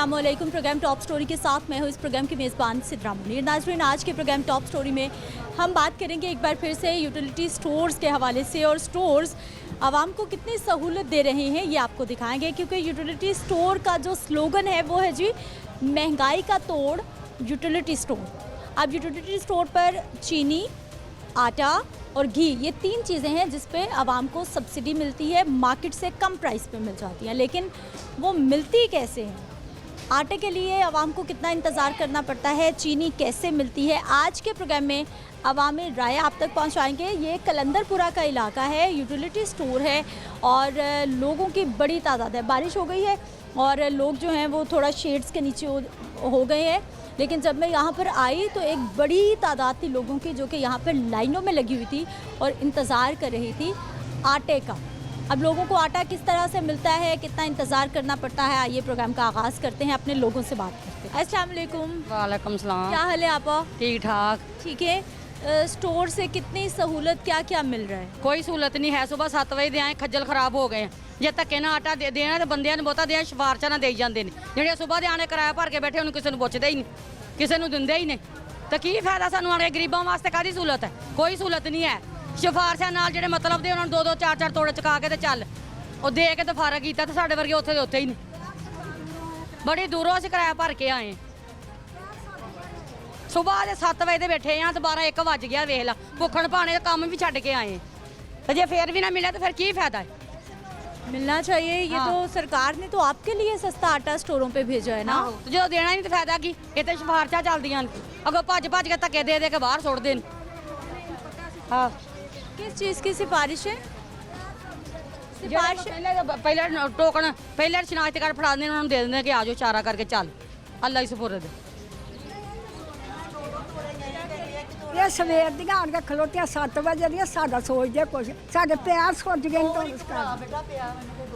अस्सलामुअलैकुम। Programme top story के साथ मैं हूँ इस प्रोग्राम की मेज़बान सिद्रा मुनीर। नाज़रीन, आज के प्रोग्राम टॉप स्टोरी में हम बात करेंगे एक बार फिर से यूटिलिटी स्टोर्स के हवाले से, और स्टोर्स आवाम को कितनी सहूलत दे रहे हैं ये आपको दिखाएंगे, क्योंकि यूटिलिटी स्टोर का जो स्लोगन है वो है जी महंगाई का तोड़ यूटिलिटी स्टोर। अब यूटिलिटी स्टोर पर चीनी, आटा और घी, ये तीन चीज़ें हैं जिस पे आवाम को सब्सिडी मिलती है, मार्केट से कम प्राइस पे मिल जाती है। लेकिन वो मिलती कैसे हैं? आटे के लिए आवाम को कितना इंतज़ार करना पड़ता है, चीनी कैसे मिलती है, आज के प्रोग्राम में अवामी राय आप तक पहुंचाएंगे। ये कलंदरपुरा का इलाका है, यूटिलिटी स्टोर है और लोगों की बड़ी तादाद है। बारिश हो गई है और लोग जो हैं वो थोड़ा शेड्स के नीचे हो गए हैं, लेकिन जब मैं यहाँ पर आई तो एक बड़ी तादाद थी लोगों की जो कि यहाँ पर लाइनों में लगी हुई थी और इंतज़ार कर रही थी आटे का। अब लोगों को आटा किस तरह से मिलता है, कितना इंतज़ार करना पड़ता है, आइए प्रोग्राम का आगाज़ करते हैं, अपने लोगों से बात करते हैं। अस्सलाम वालेकुम। वालेकुम सलाम। क्या हाल है आपा? ठीक ठाक। ठीक है। स्टोर से कितनी सहूलत क्या क्या मिल रहा है? कोई सहूलत नहीं है। सुबह 7 ਵਜੇ ਦੇ ਆਏ, ਖੱਜਲ ਖਰਾਬ ਹੋ ਗਏ ਆ। ਜੇ ਧੱਕੇ ਨਾਲ ਆਟਾ ਦੇਣਾ ਤੇ ਬੰਦਿਆਂ ਨੂੰ ਬਹੁਤਾ ਦੇਣਾ, ਸਿਫਾਰਸ਼ਾਂ ਨਾਲ ਦੇਈ ਜਾਂਦੇ ਨੇ। ਜਿਹੜੇ ਸਵੇਰ ਦੇ ਆਣੇ ਕਿਰਾਇਆ ਭਰ ਕੇ ਬੈਠੇ ਉਹਨੂੰ ਕਿਸੇ ਨੂੰ ਪੁੱਛਦੇ ਹੀ ਨਹੀਂ, ਕਿਸੇ ਨੂੰ ਦਿੰਦੇ ਹੀ ਨਹੀਂ। ਤਾਂ ਕੀ ਫਾਇਦਾ ਸਾਨੂੰ ਆਣੇ? ਗਰੀਬਾਂ ਵਾਸਤੇ ਕਾਹਦੀ ਸਹੂਲਤ ਹੈ? ਕੋਈ ਸਹੂਲਤ ਨਹੀਂ ਹੈ। ਸਿਫਾਰਸ਼ਾਂ ਨਾਲ ਜਿਹੜੇ ਮਤਲਬ ਦੇ ਉਹਨਾਂ ਨੂੰ 2-2 4-4 ਤੋੜੇ ਚਕਾ ਕੇ ਤੇ ਚੱਲ ਉਹ ਦੇ ਕੇ ਤੇ ਫਾਰਾ ਕੀਤਾ, ਤੇ ਸਾਡੇ ਵਰਗੇ ਉੱਥੇ ਦੇ ਉੱਥੇ ਹੀ ਨਹੀਂ। ਬੜੀ ਦੂਰੋਂ ਅਸੀਂ ਕਿਰਾਇਆ ਭਰ ਕੇ ਆਏ। ਸੁਬਾਹ ਦੇ 7 ਵਜੇ ਦੇ ਬੈਠੇ ਆ ਤੇ 12-1 ਵੱਜ ਗਿਆ। ਵੇਖ ਲਾ, ਭੁੱਖਣ ਭਾਣੇ ਕੰਮ ਵੀ ਛੱਡ ਕੇ ਆਏ ਤੇ ਜੇ ਫੇਰ ਵੀ ਨਾ ਮਿਲਿਆ ਤਾਂ ਫਿਰ ਕੀ ਫਾਇਦਾ ਹੈ? मिलना चाहिए। ये हाँ। तो सरकार ने तो आपके लिए सस्ता आटा स्टोरों पे भेजा है ना। ਤੇ ਜਦੋਂ ਦੇਣਾ ਹੀ ਨਹੀਂ ਤਾਂ ਫਾਇਦਾ ਕੀ? ਇਹ ਤੇ ਸਿਫਾਰਸ਼ਾਂ ਚੱਲਦੀਆਂ ਨੇ, ਅੱਗੋਂ ਭੱਜ ਭੱਜ ਕੇ ਧੱਕੇ ਦੇ ਦੇ ਕੇ ਬਾਹਰ ਸੁੱਟਦੇ ਨੇ। ਹਾਂ, किस चीज़ की सिफारिश है? ਪਹਿਲੇ ਟੋਕਨ ਪਹਿਲੇ ਸ਼ਨਾਖਤ ਕਾਰਡ ਫੜਾ ਦਿੰਦੇ ਨੇ, ਉਹਨਾਂ ਨੂੰ ਦੇ ਦਿੰਦੇ ਕਿ ਆ ਜਾਓ ਚਾਰਾ ਕਰਕੇ ਚੱਲ, ਅੱਲਾ ਹੀ ਸਪੁਰਦ। ਇਹ ਸਵੇਰ ਦੀਆਂ ਆਣ ਕੇ ਖਲੋਤੀਆਂ 7 ਵਜੇ ਦੀਆਂ, ਸਾਡਾ ਸੋਚਦੇ ਕੁਛ, ਸਾਡੇ ਪਿਆਰ ਸੋਚ ਗਏ ਤੋਂ ਇਸ ਕਰ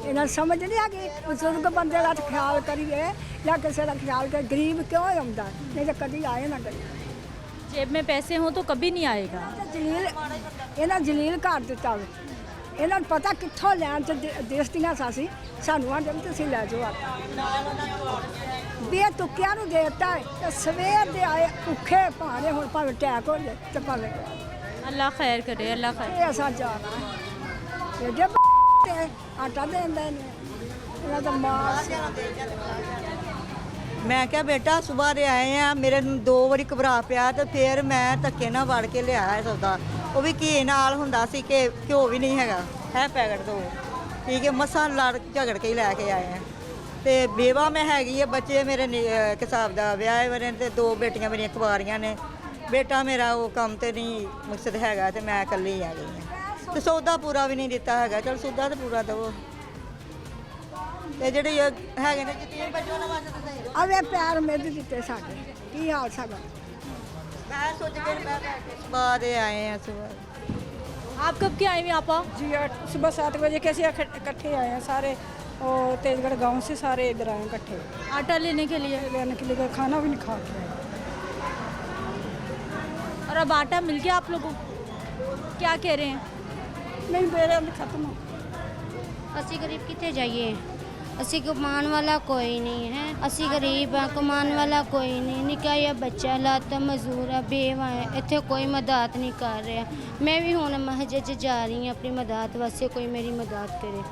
ਇਹਨਾਂ ਸਮਝ ਨਹੀਂ ਆ ਗਈ। ਬਜ਼ੁਰਗ ਬੰਦੇ ਦਾ ਖਿਆਲ ਕਰੀਏ ਜਾਂ ਕਿਸੇ ਦਾ ਖਿਆਲ ਕਰ, ਗਰੀਬ ਕਿਉਂ ਆਉਂਦਾ? ਨਹੀਂ ਤਾਂ ਕਦੀ ਆਏ ਨਾ ਕਰੀ। जेब में पैसे हों तो कभी नहीं आएगा। ਜਲੀਲ ਇਹਨਾਂ ਜਲੀਲ ਕਰ ਦਿੱਤਾ ਵੇ। ਇਹਨਾਂ ਨੂੰ ਪਤਾ ਕਿੱਥੋਂ ਲੈਣ ਤੇ ਦੇਸ਼ ਦੀਆਂ ਸਾਸੀ ਸਾਨੂੰ ਆਂਦੇ ਵੀ ਤੁਸੀਂ ਲੈ ਜਾਓ ਆਟਾ। ਬੇ ਤੁੱਕਿਆਂ ਨੂੰ ਦੇਤਾ ਤੇ ਸਵੇਰ ਦੇ ਆਏ ਭੁੱਖੇ ਭਾਣੇ, ਹੁਣ ਭਾਵੇਂ ਟੈਕ ਹੋ ਜਾਏ ਤੇ ਭਾਵੇਂ अल्लाह खैर करे, अल्लाह खैर। ਇਹ ਅਸਾਂ ਜਾਣਾ ਇਹਦੇ ਤੇ ਆਟਾ ਦੇਂਦੇ ਨੇ ਇਹਨਾਂ ਦਾ ਮਾਸ। ਮੈਂ ਕਿਹਾ ਬੇਟਾ ਸੁਬਾਹ ਦੇ ਆਏ ਆ, ਮੇਰੇ ਨੂੰ 2 ਵਾਰੀ ਘਬਰਾ ਪਿਆ ਤੇ ਫਿਰ ਮੈਂ ਧੱਕੇ ਨਾਲ ਵੜ ਕੇ ਲਿਆਇਆ ਇਹ ਸੌਦਾ। ਉਹ ਵੀ ਘੀ ਨਾਲ ਹੁੰਦਾ ਸੀ ਕਿ ਘਿਓ ਵੀ ਨਹੀਂ ਹੈਗਾ, ਹੈ ਪੈਕਟ ਦੋ। ਠੀਕ ਹੈ, ਮਸਾਂ ਲੜ ਝਗੜ ਕੇ ਹੀ ਲੈ ਕੇ ਆਏ ਆ। ਤੇ ਬੇਵਾ ਮੈਂ ਹੈਗੀ ਆ, ਬੱਚੇ ਮੇਰੇ ਇੱਕ ਹਿਸਾਬ ਦਾ ਵਿਆਹ ਵਾਲੇ ਤੇ 2 ਬੇਟੀਆਂ ਮੇਰੀਆਂ ਕੁਆਰੀਆਂ ਨੇ। ਬੇਟਾ ਮੇਰਾ ਉਹ ਕੰਮ ਤੇ ਨਹੀਂ ਮੁਕਸਦ ਹੈਗਾ ਤੇ ਮੈਂ ਇਕੱਲੀ ਆ ਗਈ ਹਾਂ। ਤੇ ਸੌਦਾ ਪੂਰਾ ਵੀ ਨਹੀਂ ਦਿੱਤਾ ਹੈਗਾ। ਚਲ ਸੌਦਾ ਤਾਂ ਪੂਰਾ ਦੇਵੋ। ਤੇ ਜਿਹੜੇ ਹੈਗੇ ਨੇ ਜਿੱਤੀਆਂ ਬੱਚਿਆਂ ਨਾਲ ਵਾਸਤੇ ਸਹੀ ਦੋ। ਆਵੇ ਪੈਰ ਮਿੱਧ ਦਿੱਤੇ ਸਾਡੇ, ਕੀ ਹਾਲ ਸਾਡਾ? ਮੈਂ ਸੋਚ ਕੇ ਮੈਂ ਸੁਬਾਹ ਦੇ ਆਏ ਆ ਸੁਬਾਹ। आप कब के आए हुए आपा? जी सुबह 7 बजे कैसे इकट्ठे आए हैं सारे, और तेजगढ़ गांव से सारे इधर आए हैं इकट्ठे आटा लेने के लिए। लेने के लिए। खाना भी नहीं खा के आए। और अब आटा मिल गया आप लोगों को? क्या कह रहे हैं? नहीं दे रहे, खत्म हो। ਅਸੀਂ ਗਰੀਬ ਕਿੱਥੇ ਜਾਈਏ? ਅਸੀਂ ਕਮਾਉਣ ਵਾਲਾ ਕੋਈ ਨਹੀਂ ਹੈ। ਅਸੀਂ ਗਰੀਬ ਆ, ਕਮਾਉਣ ਵਾਲਾ ਕੋਈ ਨਹੀਂ। ਨਿੱਕਾ ਜਿਹਾ ਬੱਚਾ ਲੱਤ ਮਜ਼ਦੂਰ ਆ, ਬੇਵਾ ਹੈ, ਇੱਥੇ ਕੋਈ ਮਦਦ ਨਹੀਂ ਕਰ ਰਿਹਾ। ਮੈਂ ਵੀ ਹੁਣ ਮਸਜਿਦ 'ਚ ਜਾ ਰਹੀ ਹਾਂ ਆਪਣੀ ਮਦਦ ਵਾਸਤੇ, ਕੋਈ ਮੇਰੀ ਮਦਦ ਕਰੇ।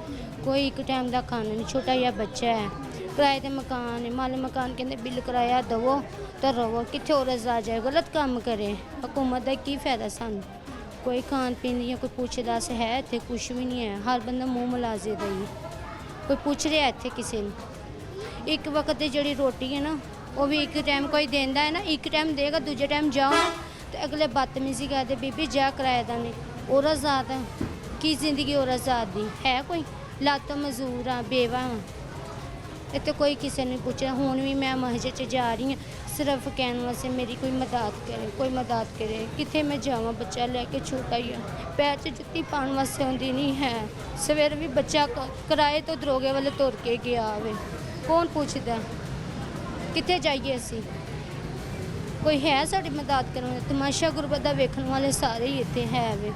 ਕੋਈ ਇੱਕ ਟਾਈਮ ਦਾ ਖਾਣਾ ਨਹੀਂ, ਛੋਟਾ ਜਿਹਾ ਬੱਚਾ ਹੈ, ਕਿਰਾਏ ਤੇ ਮਕਾਨ ਹੈ। ਮਾਲ ਮਕਾਨ ਕਹਿੰਦੇ ਬਿੱਲ ਕਿਰਾਇਆ ਦੇਵੋ ਤਾਂ ਰਵੋ। ਕਿੱਥੇ ਉਹ ਰਜ਼ਾ ਜਾਏ? ਗਲਤ ਕੰਮ ਕਰੇ। ਹਕੂਮਤ ਦਾ ਕੀ ਫਾਇਦਾ ਸਾਨੂੰ? ਕੋਈ ਖਾਣ ਪੀਣ ਦੀ ਕੋਈ ਪੁੱਛ ਦੱਸ ਹੈ? ਇੱਥੇ ਕੁਛ ਵੀ ਨਹੀਂ ਹੈ। ਹਰ ਬੰਦਾ ਮੂੰਹ ਮਲਾਜ਼ੇ ਦਾ ਹੀ, ਕੋਈ ਪੁੱਛ ਰਿਹਾ ਇੱਥੇ ਕਿਸੇ ਨੂੰ? ਇੱਕ ਵਕਤ ਦੀ ਜਿਹੜੀ ਰੋਟੀ ਹੈ ਨਾ, ਉਹ ਵੀ ਇੱਕ ਟਾਈਮ ਕੋਈ ਦਿੰਦਾ ਹੈ ਨਾ, ਇੱਕ ਟਾਈਮ ਦੇਗਾ, ਦੂਜੇ ਟਾਈਮ ਜਾਓ ਤੇ ਅਗਲੇ ਬਦਤਮੀਜ਼ੀ ਕਰਦੇ, ਬੀਬੀ ਜਾ ਕਿਰਾਏ ਦਾ ਨਹੀਂ। ਔਰਤ ਜ਼ਾਤ ਕੀ ਜ਼ਿੰਦਗੀ ਔਰਤ ਜ਼ਾਤ ਦੀ ਹੈ? ਕੋਈ ਲੱਤ ਮਜ਼ਦੂਰ ਆ, ਬੇਵਾ ਆ, ਇੱਥੇ ਕੋਈ ਕਿਸੇ ਨੂੰ ਪੁੱਛਿਆ। ਹੁਣ ਵੀ ਮੈਂ ਮਸਜਿਦ 'ਚ ਜਾ ਰਹੀ ਹਾਂ ਸਿਰਫ ਕਹਿਣ ਵਾਸਤੇ ਮੇਰੀ ਕੋਈ ਮਦਦ ਕਰੇ, ਕੋਈ ਮਦਦ ਕਰੇ। ਕਿੱਥੇ ਮੈਂ ਜਾਵਾਂ? ਬੱਚਾ ਲੈ ਕੇ ਛੋਟਾ ਹੀ ਆ, ਪੈਰ 'ਚ ਜੁੱਤੀ ਪਾਉਣ ਵਾਸਤੇ ਆਉਂਦੀ ਨਹੀਂ ਹੈ। ਸਵੇਰ ਵੀ ਬੱਚਾ ਕਿਰਾਏ ਤੋਂ ਦਰੋਗੇ ਵਾਲੇ ਤੁਰ ਕੇ ਗਿਆ ਵੇ, ਕੌਣ ਪੁੱਛਦਾ? ਕਿੱਥੇ ਜਾਈਏ ਅਸੀਂ? ਕੋਈ ਹੈ ਸਾਡੀ ਮਦਦ ਕਰਨ ਵਾਲਾ? ਤਮਾਸ਼ਾ ਗੁਰਬਤ ਦਾ ਵੇਖਣ ਵਾਲੇ ਸਾਰੇ ਹੀ ਇੱਥੇ ਹੈ ਵੇ।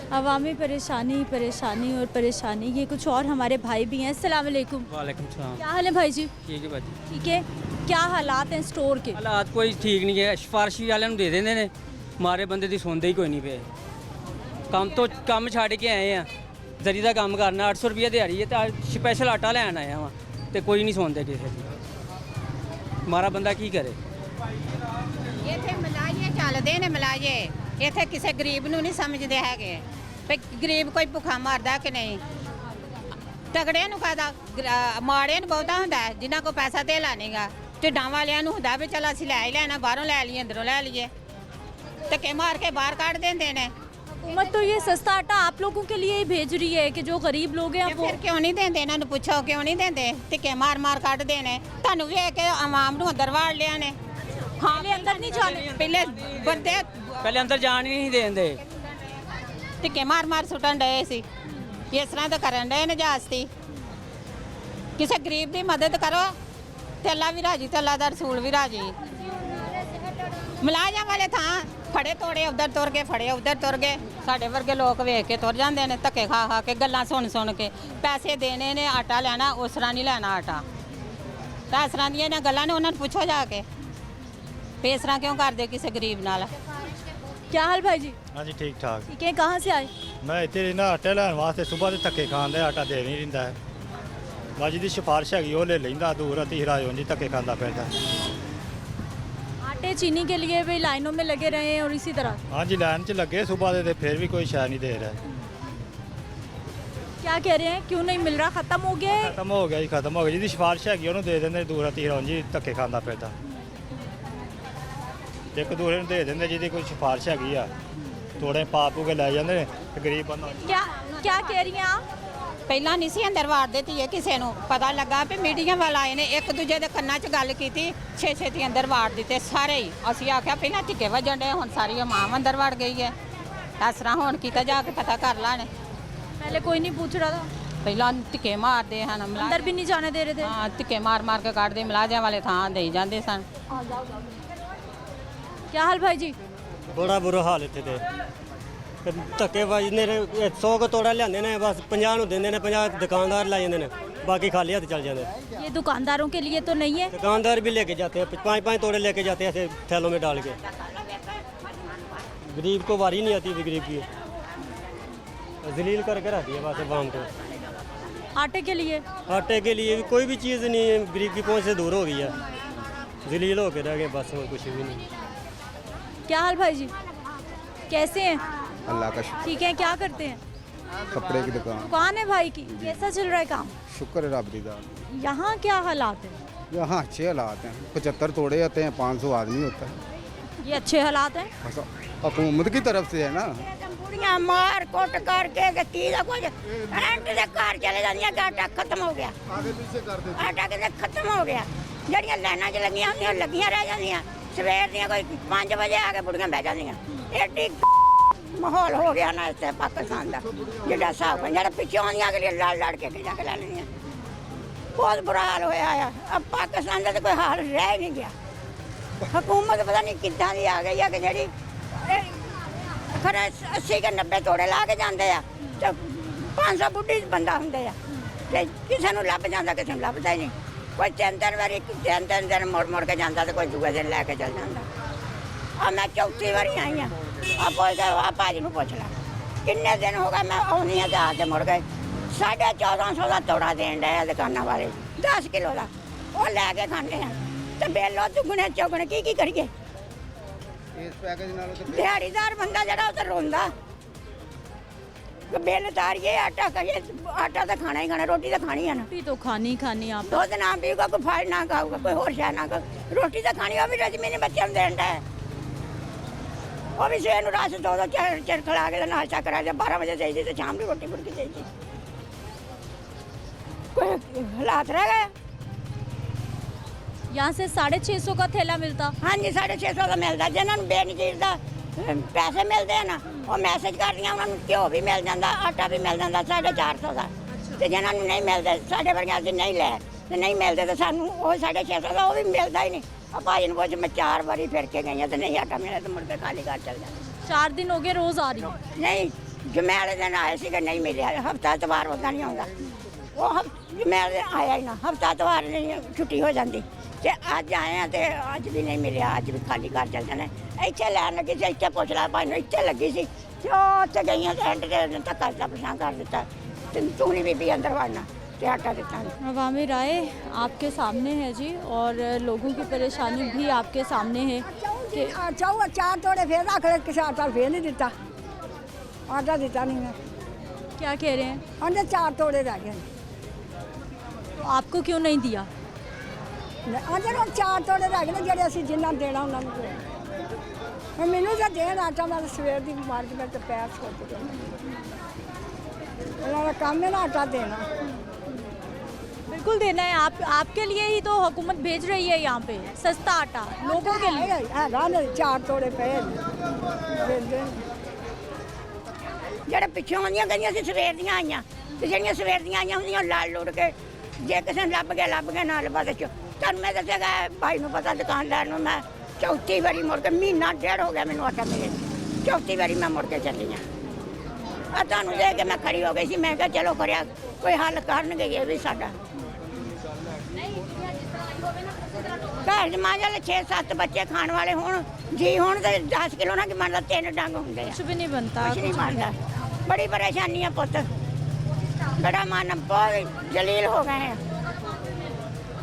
अवामी परेशानी परेशानी और परेशानी, ये कुछ और हमारे भाई भी हैं। अस्सलाम वालेकुम। वालेकुम सलाम। क्या हाल है भाई जी? ठीक है भाजी। ठीक है, क्या हालात हैं स्टोर के? ਹਾਲਾਤ ਕੋਈ ਠੀਕ ਨਹੀਂ ਹੈ, ਸਿਫਾਰਸ਼ੀ ਵਾਲਿਆਂ ਨੂੰ ਦੇ ਦਿੰਦੇ ਨੇ, ਮਾਰੇ ਬੰਦੇ ਦੀ ਸੁਣਦੇ ਹੀ ਕੋਈ ਨਹੀਂ ਪਏ। ਕੰਮ ਛੱਡ ਕੇ ਆਏ ਆ, ਜ਼ਰੀ ਦਾ ਕੰਮ ਕਰਨਾ, 800 ਰੁਪਏ ਦਿਹਾੜੀ ਹੈ ਤਾਂ ਸਪੈਸ਼ਲ ਆਟਾ ਲੈਣ ਆਇਆ ਵਾਂ ਤੇ ਕੋਈ ਨਹੀਂ ਸੁਣਦੇ ਕਿਸੇ ਦੀ। ਮਾਰਾ ਬੰਦਾ ਕੀ ਕਰੇ? ਇੱਥੇ ਮਲਾਜੇ ਚੱਲਦੇ ਨੇ ਮਲਾਜੇ, ਇੱਥੇ ਕਿਸੇ ਗਰੀਬ ਨੂੰ ਨਹੀਂ ਸਮਝਦੇ ਹੈਗੇ ਵੀ ਗਰੀਬ ਕੋਈ ਭੁੱਖਾ ਮਰਦਾ ਕਿ ਨਹੀਂ। ਤਗੜਿਆਂ ਨੂੰ ਕਾਹਦਾ, ਮਾੜਿਆਂ ਨੂੰ ਬਹੁਤਾ ਹੁੰਦਾ ਹੈ, ਜਿਨ੍ਹਾਂ ਕੋਲ ਪੈਸਾ ਧੇਲਾ ਨਹੀਂਗਾ। ਢਿੱਡਾਂ ਵਾਲਿਆਂ ਨੂੰ ਹੁੰਦਾ ਵੀ ਚਲ ਅਸੀਂ ਲੈ ਹੀ ਲੈਣਾ, ਬਾਹਰੋਂ ਲੈ ਲਈਏ ਅੰਦਰੋਂ ਲੈ ਲਈਏ, ਧੱਕੇ ਮਾਰ ਕੇ ਬਾਹਰ ਕੱਢ ਦਿੰਦੇ ਨੇ। हुकूमत तो ये सस्ता आटा आप लोगों के लिए ही भेज रही है कि जो गरीब लोग हैं ਤੇ वो। ਫਿਰ ਕਿਉਂ ਨਹੀਂ ਦਿੰਦੇ? ਇਹਨਾਂ ਨੂੰ ਪੁੱਛੋ ਕਿਉਂ ਨਹੀਂ ਦਿੰਦੇ? ਧੱਕੇ ਮਾਰ ਮਾਰ ਕੱਢਦੇ ਨੇ। ਤੁਹਾਨੂੰ ਵੇਖ ਕੇ ਆਵਾਮ ਨੂੰ ਅੰਦਰ ਵਾੜ ਲਿਆ ਨੇ। ਹਾਂ, पहले अंदर नहीं जाने। ਪਹਿਲੇ ਬੰਦੇ ਪਹਿਲੇ ਅੰਦਰ ਜਾਣ ਹੀ ਨਹੀਂ ਦੇਂਦੇ। ਧੱਕੇ ਮਾਰ ਮਾਰ ਸੁੱਟਣ ਡਏ ਸੀ, ਇਸ ਤਰ੍ਹਾਂ ਤਾਂ ਕਰਨ ਡਏ ਨੇ ਜਾਸਤੀ। ਕਿਸੇ ਗਰੀਬ ਦੀ ਮਦਦ ਕਰੋ ਤੇ ਅੱਲਾ ਵੀ ਰਾਜੀ ਤੇ ਅੱਲਾ ਦਾ ਰਸੂਲ ਵੀ ਰਾਜੀ। ਮੁਲਾਜ਼ਮ ਵਾਲੇ ਥਾਂ ਫੜੇ ਤੋੜੇ ਉੱਧਰ ਤੁਰ ਗਏ, ਫੜੇ ਉੱਧਰ ਤੁਰ ਗਏ। ਸਾਡੇ ਵਰਗੇ ਲੋਕ ਵੇਖ ਕੇ ਤੁਰ ਜਾਂਦੇ ਨੇ, ਧੱਕੇ ਖਾ ਖਾ ਕੇ, ਗੱਲਾਂ ਸੁਣ ਸੁਣ ਕੇ। ਪੈਸੇ ਦੇਣੇ ਨੇ, ਆਟਾ ਲੈਣਾ, ਉਸ ਤਰ੍ਹਾਂ ਨਹੀਂ ਲੈਣਾ ਆਟਾ। ਤਾਂ ਇਸ ਤਰ੍ਹਾਂ ਦੀਆਂ ਇਹਨਾਂ ਗੱਲਾਂ ਨੇ, ਉਹਨਾਂ ਨੂੰ ਪੁੱਛੋ ਜਾ ਕੇ ਵੀ ਇਸ ਤਰ੍ਹਾਂ ਕਿਉਂ ਕਰਦੇ ਕਿਸੇ ਗਰੀਬ ਨਾਲ। क्या हाल भाई जी? हाँ जी ठीक ठाक। ठीक है, कहाँ से आए? मैं इतने रहना आटे लैन वास्ते, सुबह के धक्के खांदे, आटा दे नहीं रहिंदा है। बाजी दी सिफारिश हैगी वो ले लैंदा, दूर तीसरा जी धक्के खांदा फिरदा। आटे चीनी के लिए भी लाइनों में लगे रहे हैं और इसी तरह। हाँ जी लाइन च लगे सुबह दे, फिर भी कोई शै नहीं दे रहा। क्या कह रहे हैं, क्यों नहीं मिल रहा, खत्म हो गया है? खत्म हो गया जी, खत्म हो गया। जिहदी सिफारिश हैगी ਉਹਨੂੰ ਦੇ ਦਿੰਦੇ, ਦੂਰਾ ਤੀਸਰਾ ਜੀ ਧੱਕੇ ਖਾਂਦਾ ਫਿਰਦਾ। ਇੱਕ ਦੂਰੇ ਨੂੰ ਦੇ ਦਿੰਦੇ ਜਿਹਦੀ ਕੋਈ ਸਿਫਾਰਿਸ਼ ਹੈਗੀ ਆ, ਤੋੜੇ ਪਾ ਪੂ ਕੇ ਲੈ ਜਾਂਦੇ ਨੇ ਤੇ ਗਰੀਬ ਬੰਦਾ। क्या क्या कह रही हैं आप? ਪਹਿਲਾਂ ਨਹੀਂ ਸੀ ਅੰਦਰ ਵਾੜ ਦਿੱਤੀ ਹੈ ਕਿਸੇ ਨੂੰ। ਪਤਾ ਲੱਗਾ ਵੀ ਮੀਡੀਆ ਵਾਲਾ ਆਏ ਨੇ, ਇੱਕ ਦੂਜੇ ਦੇ ਕੰਨਾਂ 'ਚ ਗੱਲ ਕੀਤੀ, ਛੇ ਅੰਦਰ ਵਾੜ ਦਿੱਤੇ ਸਾਰੇ ਹੀ। ਅਸੀਂ ਆਖਿਆ ਪਹਿਲਾਂ ਝਿੱਕੇ ਵੱਜਣ ਡੇ, ਹੁਣ ਸਾਰੀ ਮਾਂ ਅੰਦਰ ਵੜ ਗਈ ਹੈ। ਇਸ ਤਰ੍ਹਾਂ ਹੁਣ ਕੀਤਾ ਜਾ ਕੇ ਪਤਾ ਕਰ ਲਾਣੇ। पहले कोई नहीं पूछ रहा था, ਪਹਿਲਾਂ ਧਿੱਕੇ ਮਾਰਦੇ ਹਨ अंदर भी नहीं जाने दे रहे थे। ਹਾਂ, ਧਿੱਕੇ ਮਾਰ ਮਾਰ ਕੇ ਕੱਢਦੇ, ਮੁਲਾਜ਼ਮ ਵਾਲੇ ਥਾਂ ਦੇਈ ਜਾਂਦੇ ਸਨ। क्या हाल भाई जी? ਬੜਾ ਬੁਰਾ ਹਾਲ ਇੱਥੇ ਤੇ ਧੱਕੇ ਵੱਜਦੇ ਨੇ। 100 ਕੁ ਤੋੜਾ ਲਿਆਉਂਦੇ ਨੇ, ਬਸ 50 ਨੂੰ ਦਿੰਦੇ ਨੇ, 50 ਦੁਕਾਨਦਾਰ ਲੈ ਜਾਂਦੇ ਨੇ, ਬਾਕੀ ਖਾਲੀ ਹੱਥ चल जाते हैं। ये दुकानदारों के लिए तो नहीं है। दुकानदार भी लेके जाते हैं, 5-5 तोड़े लेके जाते हैं ऐसे थैलों में डाल के। गरीब को वारी नहीं आती, गरीब की जलील करके रहती है बस आवाम को। आटे के लिए आटे के लिए भी कोई भी चीज़ नहीं है, गरीब की पहुंच से दूर हो गई है, जलील होके रह गए बस, और कुछ भी नहीं। क्या हाल भाई जी, कैसे हैं? अल्लाह का शुक्र। ठीक है, क्या करते हैं? कपड़े की दुकान। दुकान है भाई की, कैसा चल रहा है काम? शुक्र है रब दा। यहाँ क्या हालात है? यहाँ अच्छे हालात हैं, 75 तोड़े जाते हैं, 500 आदमी होता है। ये अच्छे हालात हैं? बस हुकूमत की तरफ से है ना। ਬੁੜੀਆਂ ਮਾਰ ਕੁੱਟ ਕਰਕੇ ਤੇ ਕੀ ਦਾ ਕੁਝ ਐਂਡ ਦੇ ਘਰ ਚਲੇ ਜਾਂਦੀਆਂ ਕਿ ਆਟਾ ਖਤਮ ਹੋ ਗਿਆ। ਆਟਾ ਕਿਤੇ ਖਤਮ ਹੋ ਗਿਆ। ਜਿਹੜੀਆਂ ਲਾਈਨਾਂ 'ਚ ਲੱਗੀਆਂ ਹੁੰਦੀਆਂ ਉਹ ਲੱਗੀਆਂ ਰਹਿ ਜਾਂਦੀਆਂ। ਸਵੇਰ ਦੀਆਂ ਕੋਈ 5 ਵਜੇ ਆ ਕੇ ਬੁੜੀਆਂ ਬਹਿ ਜਾਂਦੀਆਂ। ਐਡੀ ਮਾਹੌਲ ਹੋ ਗਿਆ ਨਾ ਇੱਥੇ ਪਾਕਿਸਤਾਨ ਦਾ, ਜਿਹੜਾ ਹਿਸਾਬ ਹੈ, ਜਿਹੜਾ ਪਿੱਛੋਂ ਆਉਂਦੀਆਂ ਅਗਲੀਆਂ ਲੜ ਕੇ ਜਾ ਕੇ ਲੈ ਲੈਂਦੀਆਂ। ਬਹੁਤ ਬੁਰਾ ਹਾਲ ਹੋਇਆ ਆ। ਪਾਕਿਸਤਾਨ ਦਾ ਤਾਂ ਕੋਈ ਹਾਲ ਰਹਿ ਨਹੀਂ ਗਿਆ। ਹਕੂਮਤ ਪਤਾ ਨਹੀਂ ਕਿੱਦਾਂ ਦੀ ਆ ਗਈ ਆ ਕਿ ਜਿਹੜੀ ਖਰੇ 80 ਕੇ 90 ਤੋੜੇ ਲਾ ਕੇ ਜਾਂਦੇ ਆ ਤੇ 500 ਬੁੱਢੀ ਬੰਦਾ ਹੁੰਦੇ ਆ ਤੇ ਕਿਸੇ ਨੂੰ ਲੱਭ ਜਾਂਦਾ, ਕਿਸੇ ਨੂੰ ਲੱਭਦਾ ਹੀ ਨਹੀਂ। ਕੋਈ ਤਿੰਨ ਵਾਰੀ ਤਿੰਨ ਦਿਨ ਮੁੜ ਕੇ ਜਾਂਦਾ ਤੇ ਕੋਈ ਦੂਜੇ ਦਿਨ ਲੈ ਕੇ ਚੱਲ ਜਾਂਦਾ। ਆ ਮੈਂ ਚੌਥੀ ਵਾਰੀ ਆਈ ਆ। ਆ ਭਾਜੀ ਨੂੰ ਪੁੱਛ ਲਾ ਕਿੰਨੇ ਦਿਨ ਹੋ ਗਏ ਮੈਂ ਆਉਣੀ ਆ ਤੇ ਆ ਤੇ ਮੁੜ ਗਏ। 1450 ਦਾ ਤੋੜਾ ਦੇਣ ਡਿਆ ਦੁਕਾਨਾਂ ਵਾਲੇ, 10 ਕਿਲੋ ਦਾ। ਉਹ ਲੈ ਕੇ ਖਾਂਦੇ ਆ ਤੇ ਬੇਲੋ ਦੁਗਣੇ ਚੌਗਣੇ ਕੀ ਕਰੀਏ। ਇਸ ਪੈਕੇਜ ਨਾਲੋਂ ਤੇ ਦਿਹਾੜੀਦਾਰ ਬੰਦਾ ਜਿਹੜਾ ਉਹ ਤਾਂ ਰੋਂਦਾ ਕਿ ਬਿੱਲ ਤਾਰੀਏ, ਆਟਾ ਕਰੀਏ। ਆਟਾ ਤਾਂ ਖਾਣਾ ਹੀ ਖਾਣਾ, ਰੋਟੀ ਤਾਂ ਖਾਣੀ ਆ ਨਾ। रोटी तो खानी खानी आप। ਦੁੱਧ ਨਾ ਪੀਊਗਾ, ਕੋਈ ਫਲ ਨਾ ਖਾਊਗਾ, ਕੋਈ ਹੋਰ ਸ਼ੈ ਨਾ ਖਾਊ। ਰੋਟੀ ਤਾਂ ਖਾਣੀ, ਉਹ ਵੀ ਰਜਮੀ ਨੇ ਬੱਚਿਆਂ ਨੂੰ ਦੇਣ ਦਾ। ਉਹ ਵੀ ਸਵੇਰ ਨੂੰ ਰਸ ਦੋ ਚਿਰ ਖਿਲਾ ਕੇ ਨਾਸ਼ਤਾ ਕਰਾ ਦੇ, 12 ਵਜੇ ਚਾਹੀਦੀ ਤੇ ਸ਼ਾਮ ਨੂੰ ਰੋਟੀ ਮੁਰਕੀ ਚਾਹੀਦੀ। ਕੋਈ ਹਾਲਾਤ ਰਹਿ ਗਏ। यहाँ से 650 का थैला मिलता। ਹਾਂਜੀ 650 ਦਾ ਮਿਲਦਾ। ਜਿਹਨਾਂ ਨੂੰ ਬੇਨਜ਼ੀਰ ਦਾ ਪੈਸੇ ਮਿਲਦੇ ਆ ਨਾ, ਉਹ ਮੈਸੇਜ ਕਰਦੀਆਂ, ਉਹਨਾਂ ਨੂੰ ਘਿਓ ਵੀ ਮਿਲ ਜਾਂਦਾ, ਆਟਾ ਵੀ ਮਿਲ ਜਾਂਦਾ 450 ਦਾ। ਤੇ ਜਿਹਨਾਂ ਨੂੰ ਨਹੀਂ ਮਿਲਦਾ, ਸਾਡੇ ਵਰਗਿਆਂ ਦੇ ਨਹੀਂ ਲੈ ਤੇ ਨਹੀਂ ਮਿਲਦੇ, ਤਾਂ ਸਾਨੂੰ ਉਹ 650 ਦਾ ਉਹ ਵੀ ਮਿਲਦਾ ਹੀ ਨਹੀਂ। ਆ ਭਾਈ ਨੂੰ ਪੁੱਛ, ਮੈਂ 4 ਵਾਰੀ ਫਿਰ ਕੇ ਗਈ ਹਾਂ ਤੇ ਨਹੀਂ ਆਟਾ ਮਿਲਿਆ ਤੇ ਮੁੜ ਕੇ ਖਾਲੀ ਘਰ ਚੱਲ ਜਾਂਦਾ। 4 दिन हो गए रोज आ रही हूँ। ਨਹੀਂ ਜੁਮੇ ਵਾਲੇ ਦਿਨ ਆਏ ਸੀ ਕਿ ਨਹੀਂ ਮਿਲਿਆ, ਹਫਤਾ ਇਤਵਾਰ ਉਦਾਂ ਨਹੀਂ ਆਉਂਦਾ। ਉਹ ਜੁਮੇ ਵਾਲੇ ਦਿਨ ਆਇਆ ਹੀ ਨਾ, ਹਫਤਾ ਇਤਵਾਰ ਨਹੀਂ ਛੁੱਟੀ ਹੋ ਜਾਂਦੀ। ਤੇ ਅੱਜ ਆਏ ਆ ਤੇ ਅੱਜ ਵੀ ਨਹੀਂ ਮਿਲਿਆ, ਅੱਜ ਵੀ ਖਾਲੀ ਘਰ ਚੱਲ ਜਾਣਾ। ਇੱਥੇ ਲੈਣ ਲੱਗੀ ਸੀ, ਇੱਥੇ ਪੁੱਛ ਲਾ ਭਾਈ ਨੂੰ, ਇੱਥੇ ਲੱਗੀ ਸੀ ਤੇ ਉਹ ਉੱਥੇ ਗਈਆਂ ਤੇ ਐਂਡ ਤੇ ਧੱਕਾ ਦਾ ਪਛਾਣ ਕਰ ਦਿੱਤਾ ਤੇ ਤੂੰ ਨਹੀਂ ਬੀਬੀ ਅੰਦਰ ਵੜਨਾ ਤੇ ਆਟਾ ਦਿੱਤਾ। अवामी राय आपके सामने है जी और लोगों की परेशानी भी आपके सामने है कि ਚਾਹ ਚਾਰ ਤੋੜੇ ਫੇਰ ਰੱਖ ਲੈ, ਕਿਸੇ ਆਟਾ ਫੇਰ ਨਹੀਂ ਦਿੱਤਾ, ਆਟਾ ਦਿੱਤਾ ਨਹੀਂ ਮੈਂ। क्या कह रहे हैं, ਉਹਨੇ ਚਾਰ ਤੋੜੇ ਰਹਿ ਗਏ तो आपको क्यों नहीं दिया? ਉਹਦੇ ਨਾਲ ਚਾਰ ਤੋੜੇ ਰਹਿ ਗਏ ਨੇ ਜਿਹੜੇ ਅਸੀਂ ਜਿੰਨਾ ਦੇਣਾ ਉਹਨਾਂ ਨੂੰ ਦੇ। ਮੈਨੂੰ ਤਾਂ ਦੇਣ ਆਟਾ, ਮੈਂ ਸਵੇਰ ਦੀ ਮਾਰ ਕੇ ਤੇ ਪੈਰ ਛੋਟ ਗਏ। ਉਹਨਾਂ ਦਾ ਕੰਮ ਹੈ ਨਾ ਆਟਾ ਦੇਣਾ। बिल्कुल देना है, आपके लिए ही तो हुकूमत भेज रही है यहाँ पे सस्ता आटा लोगों के लिए। ਹੈਗਾ ਨੇ ਚਾਰ ਤੋੜੇ ਪਏ ਨੇ ਦਿੰਦੇ ਨੇ। ਜਿਹੜੇ ਪਿੱਛੋਂ ਆਉਂਦੀਆਂ ਗਈਆਂ ਸੀ ਸਵੇਰ ਦੀਆਂ ਆਈਆਂ ਤੇ ਜਿਹੜੀਆਂ ਸਵੇਰ ਦੀਆਂ ਆਈਆਂ ਹੁੰਦੀਆਂ ਲੜ ਲੁੜ ਕੇ ਜੇ ਕਿਸੇ ਨੂੰ ਲੱਭ ਗਿਆ ਨਾ ਲੱਭਾ ਤੇ ਤੁਹਾਨੂੰ ਮੈਂ ਦੱਸਿਆਗਾ ਭਾਈ ਨੂੰ ਪਤਾ ਦੁਕਾਨਦਾਰ ਨੂੰ। ਮੈਂ ਚੌਥੀ ਵਾਰੀ ਮੁੜ ਕੇ ਮਹੀਨਾ ਡੇਢ ਹੋ ਗਿਆ ਮੈਨੂੰ ਆਟਾ ਮਿਲੇ, ਚੌਥੀ ਵਾਰੀ ਮੈਂ ਮੁੜ ਕੇ ਚੱਲੀ ਆ। ਤੁਹਾਨੂੰ ਦੇਖ ਕੇ ਮੈਂ ਖੜੀ ਹੋ ਗਈ ਸੀ, ਮੈਂ ਕਿਹਾ ਚਲੋ ਕਰਿਆ ਕੋਈ ਹੱਲ ਕਰਨਗੇ ਇਹ ਵੀ ਸਾਡਾ। ਘਰ ਜਮਾਂ ਵਾਲੇ 6-7 ਬੱਚੇ ਖਾਣ ਵਾਲੇ ਹੋਣ ਜੀ ਹੋਣ ਤੇ 10 ਕਿਲੋ ਨਾ ਕਿ ਮੰਨ ਲਾ 3 ਡੰਗ ਹੁੰਦੇ ਆ, कुछ भी नहीं बनता। ਕੁਛ ਨਹੀਂ ਬਣਦਾ। ਬੜੀ ਪਰੇਸ਼ਾਨੀ ਆ ਪੁੱਤ, ਬੜਾ ਮਨ ਬਹੁਤ ਜਲੀਲ ਹੋ ਗਏ ਆ।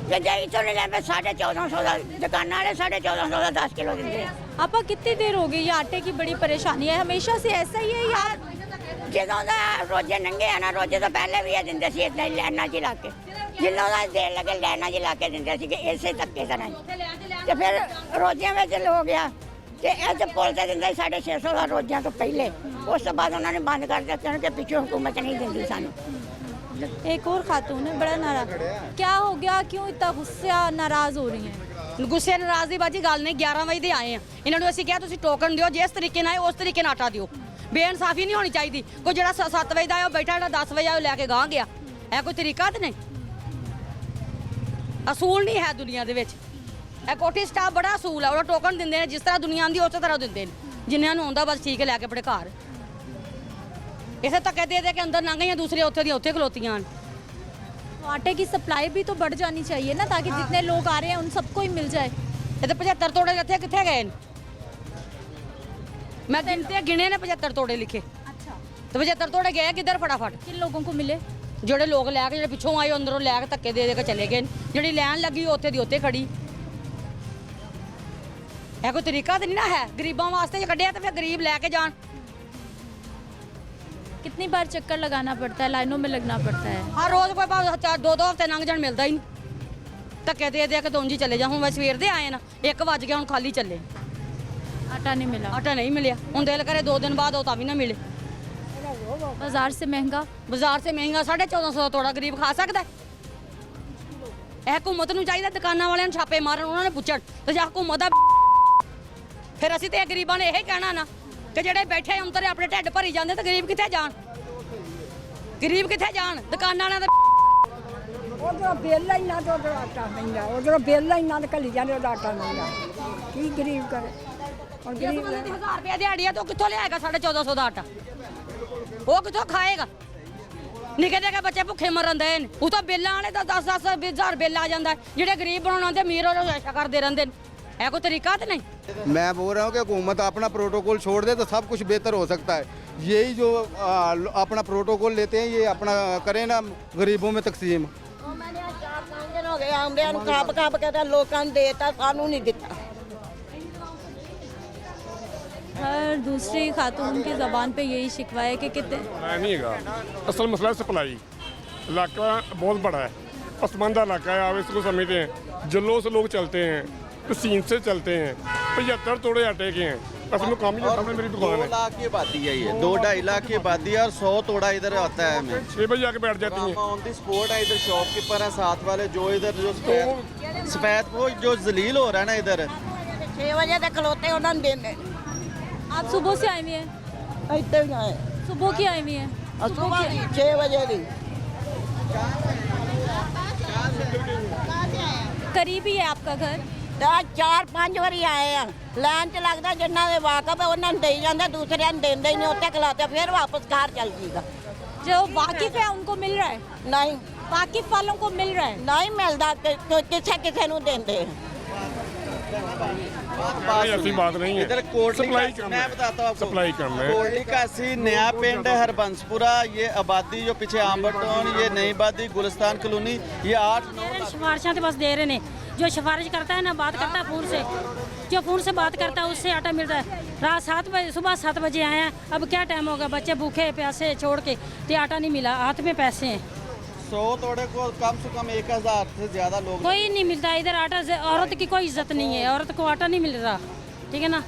ਜੇ ਜਾਈ ਤੋਂ ਲੈ ਮੈਂ 1450 ਦਾ, ਦੁਕਾਨਾਂ ਵਾਲੇ 1450 ਦਾ 10 ਕਿਲੋ ਦਿੰਦੇ ਆ। आपा कितनी देर हो गई ये आटे की बड़ी परेशानी है, हमेशा से ऐसा ही है यार? ਜਦੋਂ ਦਾ ਰੋਜ਼ੇ ਨੰਗੇ ਆ ਨਾ, ਰੋਜ਼ੇ ਤੋਂ ਪਹਿਲੇ ਵੀ ਇਹ ਦਿੰਦੇ ਸੀ ਇਦਾਂ ਹੀ ਲਾਈਨਾਂ 'ਚ ਲਾ ਕੇ, ਜਿੰਨਾ ਦਾ ਦੇਰ ਲੱਗੇ ਲਾਈਨਾਂ 'ਚ ਲਾ ਕੇ ਦਿੰਦੇ ਸੀ ਕਿ ਇਸੇ ਧੱਕੇ ਤਰ੍ਹਾਂ ਹੀ। ਤੇ ਫਿਰ ਰੋਜ਼ਿਆਂ ਵਿੱਚ ਹੋ ਗਿਆ ਤੇ ਇਹ ਤੇ ਪੁੱਲ ਤੇ ਦਿੰਦਾ ਸੀ 650 ਦਾ ਰੋਜ਼ਿਆਂ ਤੋਂ ਪਹਿਲੇ। ਉਸ ਤੋਂ ਬਾਅਦ ਉਹਨਾਂ ਨੇ ਬੰਦ ਕਰ ਦਿੱਤਾ ਕਿ ਪਿੱਛੋਂ ਹੁਕੂਮਤ ਨਹੀਂ ਦਿੰਦੀ ਸਾਨੂੰ। एक और खातून है बड़ा नाराज, क्या हो गया, क्यों इतना गुस्सा नाराज हो रही हैं? ਗੁੱਸੇ ਨਾਰਾਜ਼ ਦੀ ਬਾਜੀ ਗੱਲ ਨਹੀਂ। 11 ਵਜੇ ਦੇ ਆਏ ਆ, ਇਹਨਾਂ ਨੂੰ ਅਸੀਂ ਕਿਹਾ ਤੁਸੀਂ ਟੋਕਨ ਦਿਓ, ਜਿਸ ਤਰੀਕੇ ਨਾਲ ਆਏ ਉਸ ਤਰੀਕੇ ਨਾਲ ਆਟਾ ਦਿਓ। ਬੇਇਨਸਾਫੀ ਨਹੀਂ ਹੋਣੀ ਚਾਹੀਦੀ। ਕੋਈ ਜਿਹੜਾ 7 ਵਜੇ ਦਾ ਆਇਆ ਉਹ ਬੈਠਾ, ਜਿਹੜਾ 10 ਵਜੇ ਆਇਆ ਉਹ ਲੈ ਕੇ ਗਾਂ ਗਿਆ। ਇਹ ਕੋਈ ਤਰੀਕਾ ਤੇ ਨਹੀਂ, ਅਸੂਲ ਨਹੀਂ ਹੈ ਦੁਨੀਆ ਦੇ ਵਿੱਚ। ਇਹ ਕੋਠੀ ਸਟਾਫ ਬੜਾ ਅਸੂਲ ਹੈ, ਉਹ ਟੋਕਨ ਦਿੰਦੇ ਨੇ, ਜਿਸ ਤਰ੍ਹਾਂ ਦੁਨੀਆ ਆਉਂਦੀ ਉਸੇ ਤਰ੍ਹਾਂ ਦਿੰਦੇ ਨੇ। ਜਿੰਨਿਆਂ ਨੂੰ ਆਉਂਦਾ ਬਸ ਠੀਕ ਹੈ ਲੈ ਕੇ ਆਪਣੇ ਘਰ। ਇਸੇ ਧੱਕੇ ਦੇ ਕੇ ਅੰਦਰ ਲੰਘ ਗਈਆਂ, ਦੂਸਰੇ ਉੱਥੇ ਦੀਆਂ ਉੱਥੇ ਖਲੋਤੀਆਂ ਹਨ। तो आटे की सप्लाई भी तो बढ़ जानी चाहिए ना, ताकि जितने लोग आ रहे हैं उन सबको ही मिल जाए। ਇਹ ਤੇ 75 ਤੋੜੇ ਇੱਥੇ ਕਿੱਥੇ ਗਏ ਨੇ? ਮੈਂ ਦਿਨ ਤੇ ਗਿਣੇ ਨੇ 75 ਤੋੜੇ ਲਿਖੇ। अच्छा, ਤੇ 75 ਤੋੜੇ ਗਏ ਕਿੱਧਰ ਫਟਾਫਟ? किन लोगों को मिले? ਜਿਹੜੇ ਲੋਕ ਲੈ ਕੇ, ਜਿਹੜੇ ਪਿੱਛੋਂ ਆਏ ਅੰਦਰੋਂ ਲੈ ਕੇ ਧੱਕੇ ਦੇ ਕੇ ਚਲੇ ਗਏ ਨੇ। ਜਿਹੜੀ ਲੈਣ ਲੱਗੀ ਉੱਥੇ ਦੀ ਉੱਥੇ ਖੜੀ। ਇਹ ਕੋਈ ਤਰੀਕਾ ਤਾਂ ਨਹੀਂ ਨਾ ਹੈ। ਗਰੀਬਾਂ ਵਾਸਤੇ ਜੇ ਕੱਢਿਆ ਤਾਂ ਫਿਰ ਗਰੀਬ ਲੈ ਕੇ ਜਾਣ। कितनी बार चक्कर लगाना पड़ता है, लाइनों में लगना पड़ता है? ਹਰ ਰੋਜ਼ ਕੋਈ 2-2 ਹਫ਼ਤੇ ਲੰਘ ਜਾਣ ਮਿਲਦਾ ਹੀ ਨਹੀਂ। ਧੱਕੇ ਦੇ ਕੇ ਦੋਂਜੀ ਚਲੇ ਜਾ। ਹੁਣ ਮੈਂ ਸਵੇਰ ਦੇ ਆਏ ਨਾ, 1 ਵਜ ਗਿਆ, ਹੁਣ ਖਾਲੀ ਚੱਲੇ। आटा नहीं मिला, ਆਟਾ ਨਹੀਂ ਮਿਲਿਆ। ਹੁਣ ਦਿਲ ਕਰੇ 2 ਦਿਨ ਬਾਅਦ ਉਹ ਤਾਂ ਵੀ ਨਾ ਮਿਲੇ। बाजार से महंगा। ਬਾਜ਼ਾਰ ਸੇ ਮਹਿੰਗਾ 1450 ਦਾ ਤੋੜਾ ਗਰੀਬ ਖਾ ਸਕਦਾ ਹੈ? ਇਹ ਹਕੂਮਤ ਨੂੰ ਚਾਹੀਦਾ ਦੁਕਾਨਾਂ ਵਾਲਿਆਂ ਨੂੰ ਛਾਪੇ ਮਾਰਨ, ਉਹਨਾਂ ਨੇ ਪੁੱਛਣ ਤੇ ਜਾਂ ਹਕੂਮਤ ਦਾ। ਫਿਰ ਅਸੀਂ ਤੇ ਗਰੀਬਾਂ ਨੇ ਇਹ ਕਹਿਣਾ ਨਾ ਕਿ ਜਿਹੜੇ ਬੈਠੇ ਅੰਦਰ ਆਪਣੇ ਢਿੱਡ ਭਰੀ ਜਾਂਦੇ ਤੇ ਗਰੀਬ ਕਿੱਥੇ ਜਾਣ? ਗਰੀਬ ਕਿੱਥੇ ਜਾਣ? ਦੁਕਾਨਾਂ ਵਾਲਿਆਂ ਦਾ ਉਧਰੋਂ ਬਿੱਲ ਇੰਨਾ ਤੇ ਉਧਰੋਂ ਆਟਾ ਮਹਿੰਗਾ, ਉਧਰੋਂ ਬਿੱਲ ਇੰਨਾ ਤੇ ਘੱਲੀ ਜਾਂਦੇ, ਉਹਦਾ ਆਟਾ ਮਹਿੰਗਾ। ਕੀ ਗਰੀਬ ਕਰੇ ਹੁਣ? ਜਿਸ ਗਰੀਬ ਬੰਦੇ ਦੀ 1000 ਰੁਪਏ ਦਿਹਾੜੀ ਆ ਤਾਂ ਉਹ ਕਿੱਥੋਂ ਲਿਆਏਗਾ 1450 ਦਾ ਆਟਾ? ਉਹ ਕਿੱਥੋਂ ਖਾਏਗਾ? ਨਿੱਕੇ ਨਿੱਕੇ ਬੱਚੇ ਭੁੱਖੇ ਮਰਨ ਦੇ ਨੇ। ਉਹ ਤਾਂ ਬਿੱਲਾਂ ਵਾਲੇ ਤਾਂ 10-10 20,000 ਬਿੱਲ ਆ ਜਾਂਦਾ। ਜਿਹੜੇ ਗਰੀਬ ਬਣਾਉਣ ਦੇ ਅਮੀਰ ਉਹ ਐਸ਼ਾ ਕਰਦੇ ਰਹਿੰਦੇ ਨੇ। ਇਹ ਕੋਈ ਤਰੀਕਾ ਤੇ नहीं। मैं बोल रहा हूँ कि हुकूमत अपना प्रोटोकॉल छोड़ दे तो सब कुछ बेहतर हो सकता है। यही जो अपना प्रोटोकॉल लेते हैं ये अपना करें ना गरीबों में तकसीम। मैंने 4-5 दिन हो गए आंबे ਨੂੰ ਕਾਪ ਕੇ ਤਾਂ ਲੋਕਾਂ ਨੂੰ ਦੇਤਾ, ਸਾਨੂੰ ਨਹੀਂ ਦਿੱਤਾ। हर दूसरी खातून की ज़बान पे यही शिकवा है कि कितने नहीं है। असल मसला सप्लाई। इलाका बहुत बड़ा है, पसमानदा इलाका है, आप इसको समझते हैं। जल्लों से लोग चलते हैं, पसीन से चलते हैं। 75 तोड़े आटे के हैं। असल में काम ही सामने मेरी दुकान है। 2 लाख की आबादी है ये, 2-2.5 लाख की आबादी है और 100 तोड़ा इधर आता है हमें। 6 बजे आके बैठ जाती हैं। ऑन दी स्पॉट है। इधर शॉपकीपर है साथ वाले जो इधर जो सफेद वो जो जलील हो रहा है ना इधर। 6 ਵਜੇ ਤੇ ਖਲੋਤੇ ਉਹਨਾਂ ਨੂੰ ਦੇਣੇ। आप सुबह से आई हुई हैं? ਇੱਥੇ ਹੀ ਆਏ सुबह की आई हुई हैं? ਸੁਬਾਹ ਦੀ 6 ਵਜੇ ਦੀ। करीब ही है आपका घर? ਤੇ ਆਹ 4-5 ਵਾਰੀ ਆਏ ਆ ਲਾਈਨ 'ਚ ਲੱਗਦਾ ਜਿੰਨਾਂ ਦੇ ਵਾਕਫ ਹੈ ਉਹਨਾਂ ਨੂੰ ਦੇਈ ਜਾਂਦੇ ਦੂਸਰਿਆਂ ਨੂੰ ਦਿੰਦੇ ਹੀ ਨਹੀਂ ਉੱਥੇ ਖਲਾਤੇ ਫਿਰ ਵਾਪਸ ਘਰ ਚੱਲ ਜੀਦਾ जो वाकिफ है उनको मिल रहा है, ਨਹੀਂ वाकिफ वालों को मिल रहा है। ਨਹੀਂ ਮਿਲਦਾ ਕਿਸੇ ਨੂੰ ਦਿੰਦੇ ऐसी बात नहीं है। इधर कोटली सप्लाई का कम मैं है। बताता हूँ आपको सप्लाई कम है। कोटली का अस्सी नया पिंड है हरबंसपुरा, ये आबादी जो पीछे आम्बरटोन, ये नई आबादी गुलिस्तान कॉलोनी, ये 8-9 सिफारिशें तो बस दे रहे हैं। जो सिफारिश करता है ना बात करता है फ़ोन से, जो फ़ोन से बात करता है उससे आटा मिलता है। रात 7 बजे सुबह 7 बजे आए हैं, अब क्या टाइम होगा, बच्चे भूखे प्यासे छोड़ के तो आटा नहीं मिला, हाथ में पैसे हैं। 100 तोड़े को कम से कम 1000 से ज़्यादा लोग कोई नहीं मिलता इधर आटा से, औरत की कोई इज्जत नहीं है, औरत को आटा नहीं मिल रहा, ठीक है ना।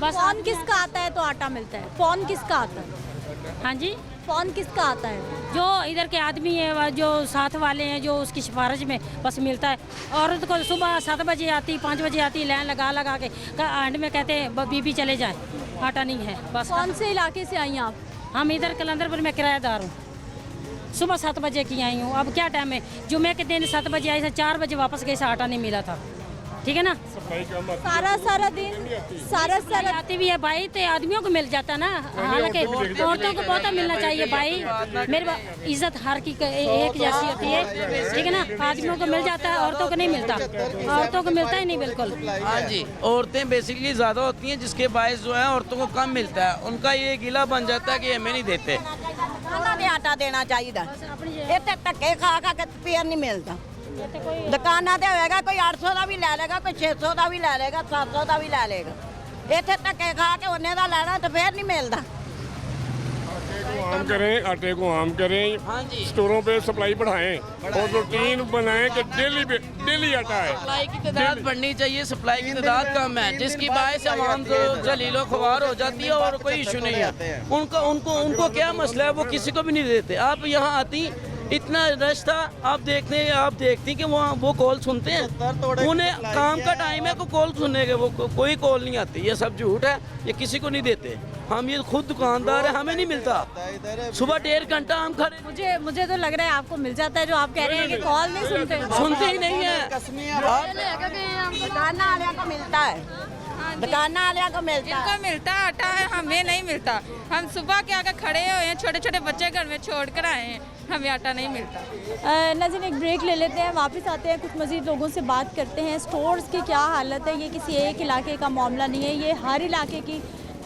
बस फोन किसका आता है तो आटा मिलता है, फोन किसका आता है? हाँ जी, फोन किसका आता है? जो इधर के आदमी हैं जो साथ वाले हैं जो उसकी सिफारिश में बस मिलता है। औरत को सुबह 7 बजे आती 5 बजे आती लाइन लगा के एंड में कहते हैं बीबी चले जाए, आटा नहीं है बस। कौन से इलाके से आई हैं आप? हम इधर कलंदरपुर में किराएदार हूँ, सुबह 7 बजे की आई हूँ। अब क्या टाइम है, जुमे के दिन 7 बजे आई से 4 बजे वापस गई से आटा नहीं मिला था, ठीक है ना। सारा दिन सारा आती भी है भाई तो आदमियों को मिल जाता ना, हालांकि औरतों को बहुत मिलना चाहिए भाई। मेरी इज्जत हर की एक जैसी होती है, ठीक है ना। आदमियों को मिल जाता है, औरतों को नहीं मिलता, औरतों को मिलता ही नहीं बिल्कुल। हाँ जी, औरतें बेसिकली ज़्यादा होती हैं जिसके बायस जो है औरतों को कम मिलता है, उनका ये गिला बन जाता है कि हमें नहीं देते। ਉਹਨਾਂ ਦੇ ਆਟਾ ਦੇਣਾ ਚਾਹੀਦਾ ਇੱਥੇ ਧੱਕੇ ਖਾ ਕੇ ਫੇਰ ਨਹੀਂ ਮਿਲਦਾ। ਦੁਕਾਨਾਂ ਤੇ ਹੋਏਗਾ ਕੋਈ 800 ਦਾ ਵੀ ਲੈ ਲੇਗਾ, ਕੋਈ 600 ਦਾ ਵੀ ਲੈ ਲੇਗਾ, 700 ਦਾ ਵੀ ਲੈ ਲੇਗਾ। ਇੱਥੇ ਧੱਕੇ ਖਾ ਕੇ ਉਹਨੇ ਦਾ ਲੈਣਾ ਤੇ ਫੇਰ नहीं मिलता। आम करें, आटे को आम करें, स्टोरों पे सप्लाई बढ़ाएं और रूटीन बनाएं कि डेली आटा है। सप्लाई की तादाद बढ़नी चाहिए, सप्लाई की तादाद कम है जिसकी बायस आवाम तो जलीलो ख्वार हो जाती है और कोई इशू नहीं है। उनको क्या मसला है, वो किसी को भी नहीं देते। आप यहाँ आती इतना रश था, आप देखती कि वो कॉल सुनते हैं, उन्हें काम का टाइम है को कॉल सुनने के, वो कोई कॉल नहीं आती। ये सब झूठ है, ये किसी को नहीं देते। हम ये खुद दुकानदार है, हमें नहीं मिलता। सुबह 1.5 घंटा हम खड़े, मुझे तो लग रहा है आपको मिल जाता है, जो आप कह रहे हैं कि कॉल नहीं सुनते ही नहीं है। दुकाना वाले को मिलता है, दुकाना वाले को मिलता है, जिनको मिलता है आटा है, हमें नहीं मिलता। हम सुबह के आकर खड़े हुए हैं, छोटे छोटे बच्चे घर में छोड़ कर आए हैं, हमें आटा नहीं मिलता। नाज़रीन एक ब्रेक ले लेते हैं, वापस आते हैं, कुछ मज़ीद लोगों से बात करते हैं। स्टोर्स की क्या हालत है, ये किसी एक इलाके का मामला नहीं है, ये हर इलाके की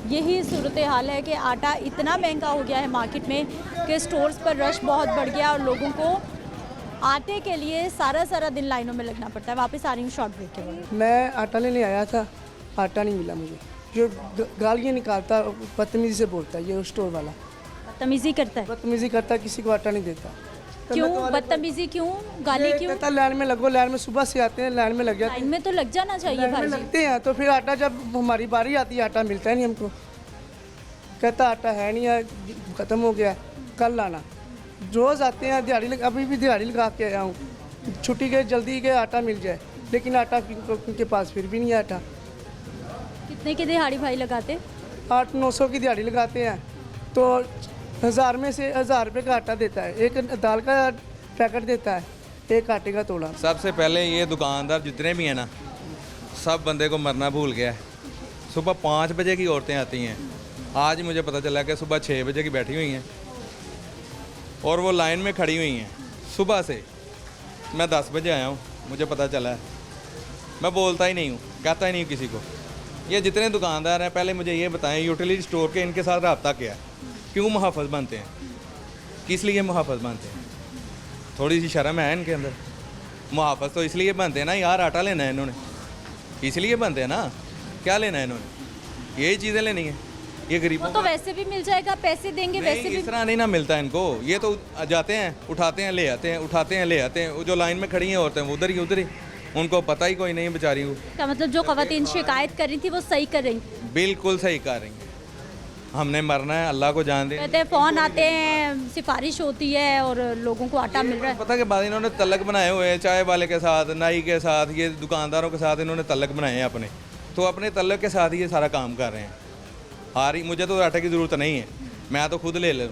यही सूरत हाल है कि आटा इतना महंगा हो गया है मार्केट में कि स्टोर्स पर रश बहुत बढ़ गया और लोगों को आटे के लिए सारा दिन लाइनों में लगना पड़ता है। वापस आ रही हूँ शॉर्ट ब्रेक के बाद। मैं आटा लेने आया था, आटा नहीं मिला मुझे। जो गालियाँ निकालता, बदतमीजी से बोलता है ये स्टोर वाला, बदतमीजी करता है। बदतमीजी करता, किसी को आटा नहीं देता। क्यों बदतमीजी, क्यों गाली, क्यों? कहता लाइन में लगो, लाइन में सुबह से आते हैं, लाइन में लग जाते हैं। लाइन में तो लग जाना चाहिए लाइन में भाई। लगते हैं तो फिर आटा जब हमारी बारी आती है आटा मिलता है नहीं हमको। कहता आटा है नहीं है, ख़त्म हो गया, कल लाना। रोज़ आते हैं, दिहाड़ी अभी भी दिहाड़ी लगा के आया हूँ, छुट्टी के जल्दी के आटा मिल जाए, लेकिन आटा उनके पास फिर भी नहीं है आटा। कितने की दिहाड़ी भाई लगाते? 800-900 की दिहाड़ी लगाते हैं तो 1000 में से 1000 रुपये का आटा देता है, एक दाल का पैकेट देता है, एक आटे का तोड़ा। सबसे पहले ये दुकानदार जितने भी हैं ना, सब बंदे को मरना भूल गया है। सुबह 5 बजे की औरतें आती हैं, आज मुझे पता चला कि सुबह 6 बजे की बैठी हुई हैं और वो लाइन में खड़ी हुई हैं सुबह से। मैं 10 बजे आया हूँ, मुझे पता चला है, मैं बोलता ही नहीं हूँ, कहता ही नहीं हूँ किसी को। ये जितने दुकानदार हैं पहले मुझे ये बताएं, यूटिलिटी स्टोर के इनके साथ रब्ता क्या है, क्यों मुहाफ़िज़ बनते हैं, किस लिए मुहाफ़िज़ बनते हैं? थोड़ी सी शर्म है इनके अंदर। मुहाफ़िज़ तो इसलिए बनते हैं ना यार, आटा लेना है इन्होंने, इसलिए बनते हैं ना। क्या लेना है इन्होंने? यही चीज़ें लेनी है। ये गरीबों तो वैसे भी मिल जाएगा, पैसे देंगे वैसे भी। इस तरह नहीं ना मिलता इनको। ये तो जाते हैं, उठाते हैं, ले आते हैं, उठाते हैं, ले आते हैं। वो जो लाइन में खड़ी हैं औरतें उधर ही, उनको पता ही कोई नहीं बेचारी को। क्या मतलब जो ख़वातीन शिकायत कर रही थी वो सही कर रही? बिल्कुल सही कर रही हैं। हमने मरना है, अल्लाह को जान दे। कहते हैं फ़ोन आते हैं, सिफारिश होती है और लोगों को आटा मिल रहा है। पता के बाद इन्होंने तल्लक बनाए हुए हैं, चाय वाले के साथ, नाई के साथ, ये दुकानदारों के साथ इन्होंने तल्लक बनाए हैं अपने। तो अपने तल्लक के साथ ही ये सारा काम कर रहे हैं। मुझे तो आटे की ज़रूरत नहीं है, मैं तो खुद ले लूँ,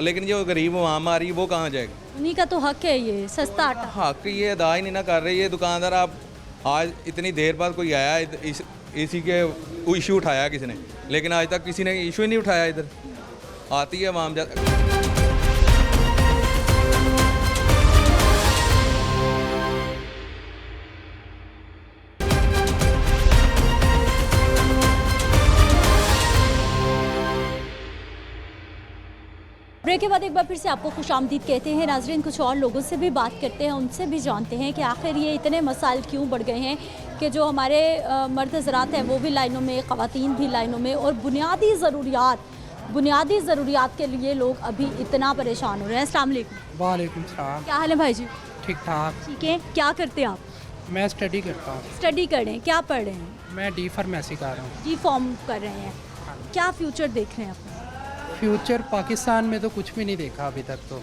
लेकिन जो गरीब आम आ रही है वो कहाँ जाएगा? उन्हीं का तो हक है ये सस्ता आटा। हक ये अदा ही नहीं ना कर रहे ये दुकानदार। आप आज इतनी देर बाद कोई आया इसी के इशू उठाया किसी ने, लेकिन आज तक किसी ने इशू ही नहीं उठाया। इधर आती है आवाम ब्रेक के बाद एक बार फिर से आपको खुशामदीद कहते हैं। नाजरीन, कुछ और लोगों से भी बात करते हैं, उनसे भी जानते हैं कि आखिर ये इतने मसाइल क्यों बढ़ गए हैं कि जो हमारे मर्द हज़रात हैं वो भी लाइनों में, ख़वातीन भी लाइनों में, और बुनियादी ज़रूरियात के लिए लोग अभी इतना परेशान हो रहे हैं। अस्सलाम वालेकुम। वालेकुम सलाम। क्या हाल है भाई जी? ठीक ठाक। ठीक है। क्या करते हैं आप? मैं स्टडी करता हूँ। स्टडी कर रहे हैं? क्या पढ़ रहे हैं? मैं डी फार्मेसी कर रहा हूँ। डी फॉर्म कर रहे हैं। क्या फ्यूचर देख रहे हैं अपना? फ्यूचर पाकिस्तान में तो कुछ भी नहीं देखा अभी तक। तो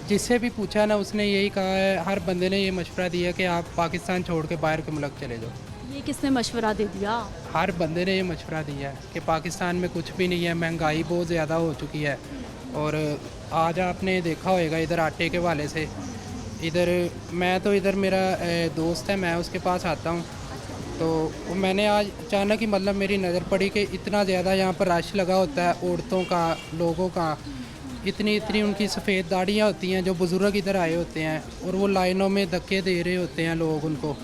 जिससे भी पूछा ना उसने यही कहा है, हर बंदे ने ये मशवरा दिया कि आप पाकिस्तान छोड़ के बाहर के मुल्क चले जाओ। ये किसने मशवरा दे दिया? हर बंदे ने ये मशवरा दिया है कि पाकिस्तान में कुछ भी नहीं है, महंगाई बहुत ज़्यादा हो चुकी है। और आज आपने देखा होगा इधर आटे के वाले से, इधर मैं तो इधर मेरा दोस्त है, मैं उसके पास आता हूँ तो मैंने आज अचानक ही मतलब मेरी नज़र पड़ी कि इतना ज़्यादा यहाँ पर रश लगा होता है औरतों का, लोगों का, इतनी उनकी सफ़ेद दाढ़ियाँ होती हैं, जो बुज़ुर्ग इधर आए होते हैं और वो लाइनों में धक्के दे रहे होते हैं लोग उनको,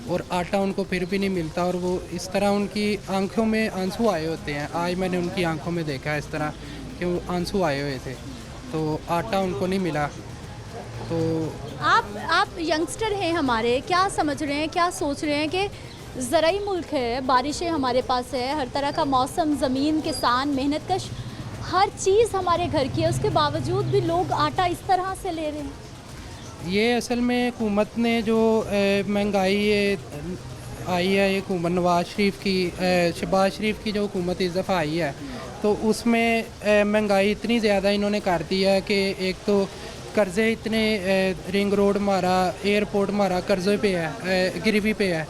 और आटा उनको फिर भी नहीं मिलता, और वो इस तरह उनकी आंखों में आंसू आए होते हैं। आज मैंने उनकी आंखों में देखा इस तरह कि वो आंसू आए हुए थे, तो आटा उनको नहीं मिला। तो आप यंगस्टर हैं हमारे, क्या समझ रहे हैं, क्या सोच रहे हैं कि ज़राई मुल्क है, बारिशें हमारे पास है, हर तरह का मौसम, ज़मीन, किसान, मेहनतकश, हर चीज़ हमारे घर की है, उसके बावजूद भी लोग आटा इस तरह से ले रहे हैं? ये असल में हुकूमत ने जो महंगाई आई है, ये हुकूमत नवाज शरीफ की, शहबाज शरीफ की जो हुकूमत इस दफ़ा आई है, तो उसमें महंगाई इतनी ज़्यादा इन्होंने कर दी है कि एक तो कर्ज़े इतने, रिंग रोड हमारा, एयरपोर्ट हमारा कर्ज़े पे है, गिरवी पे है,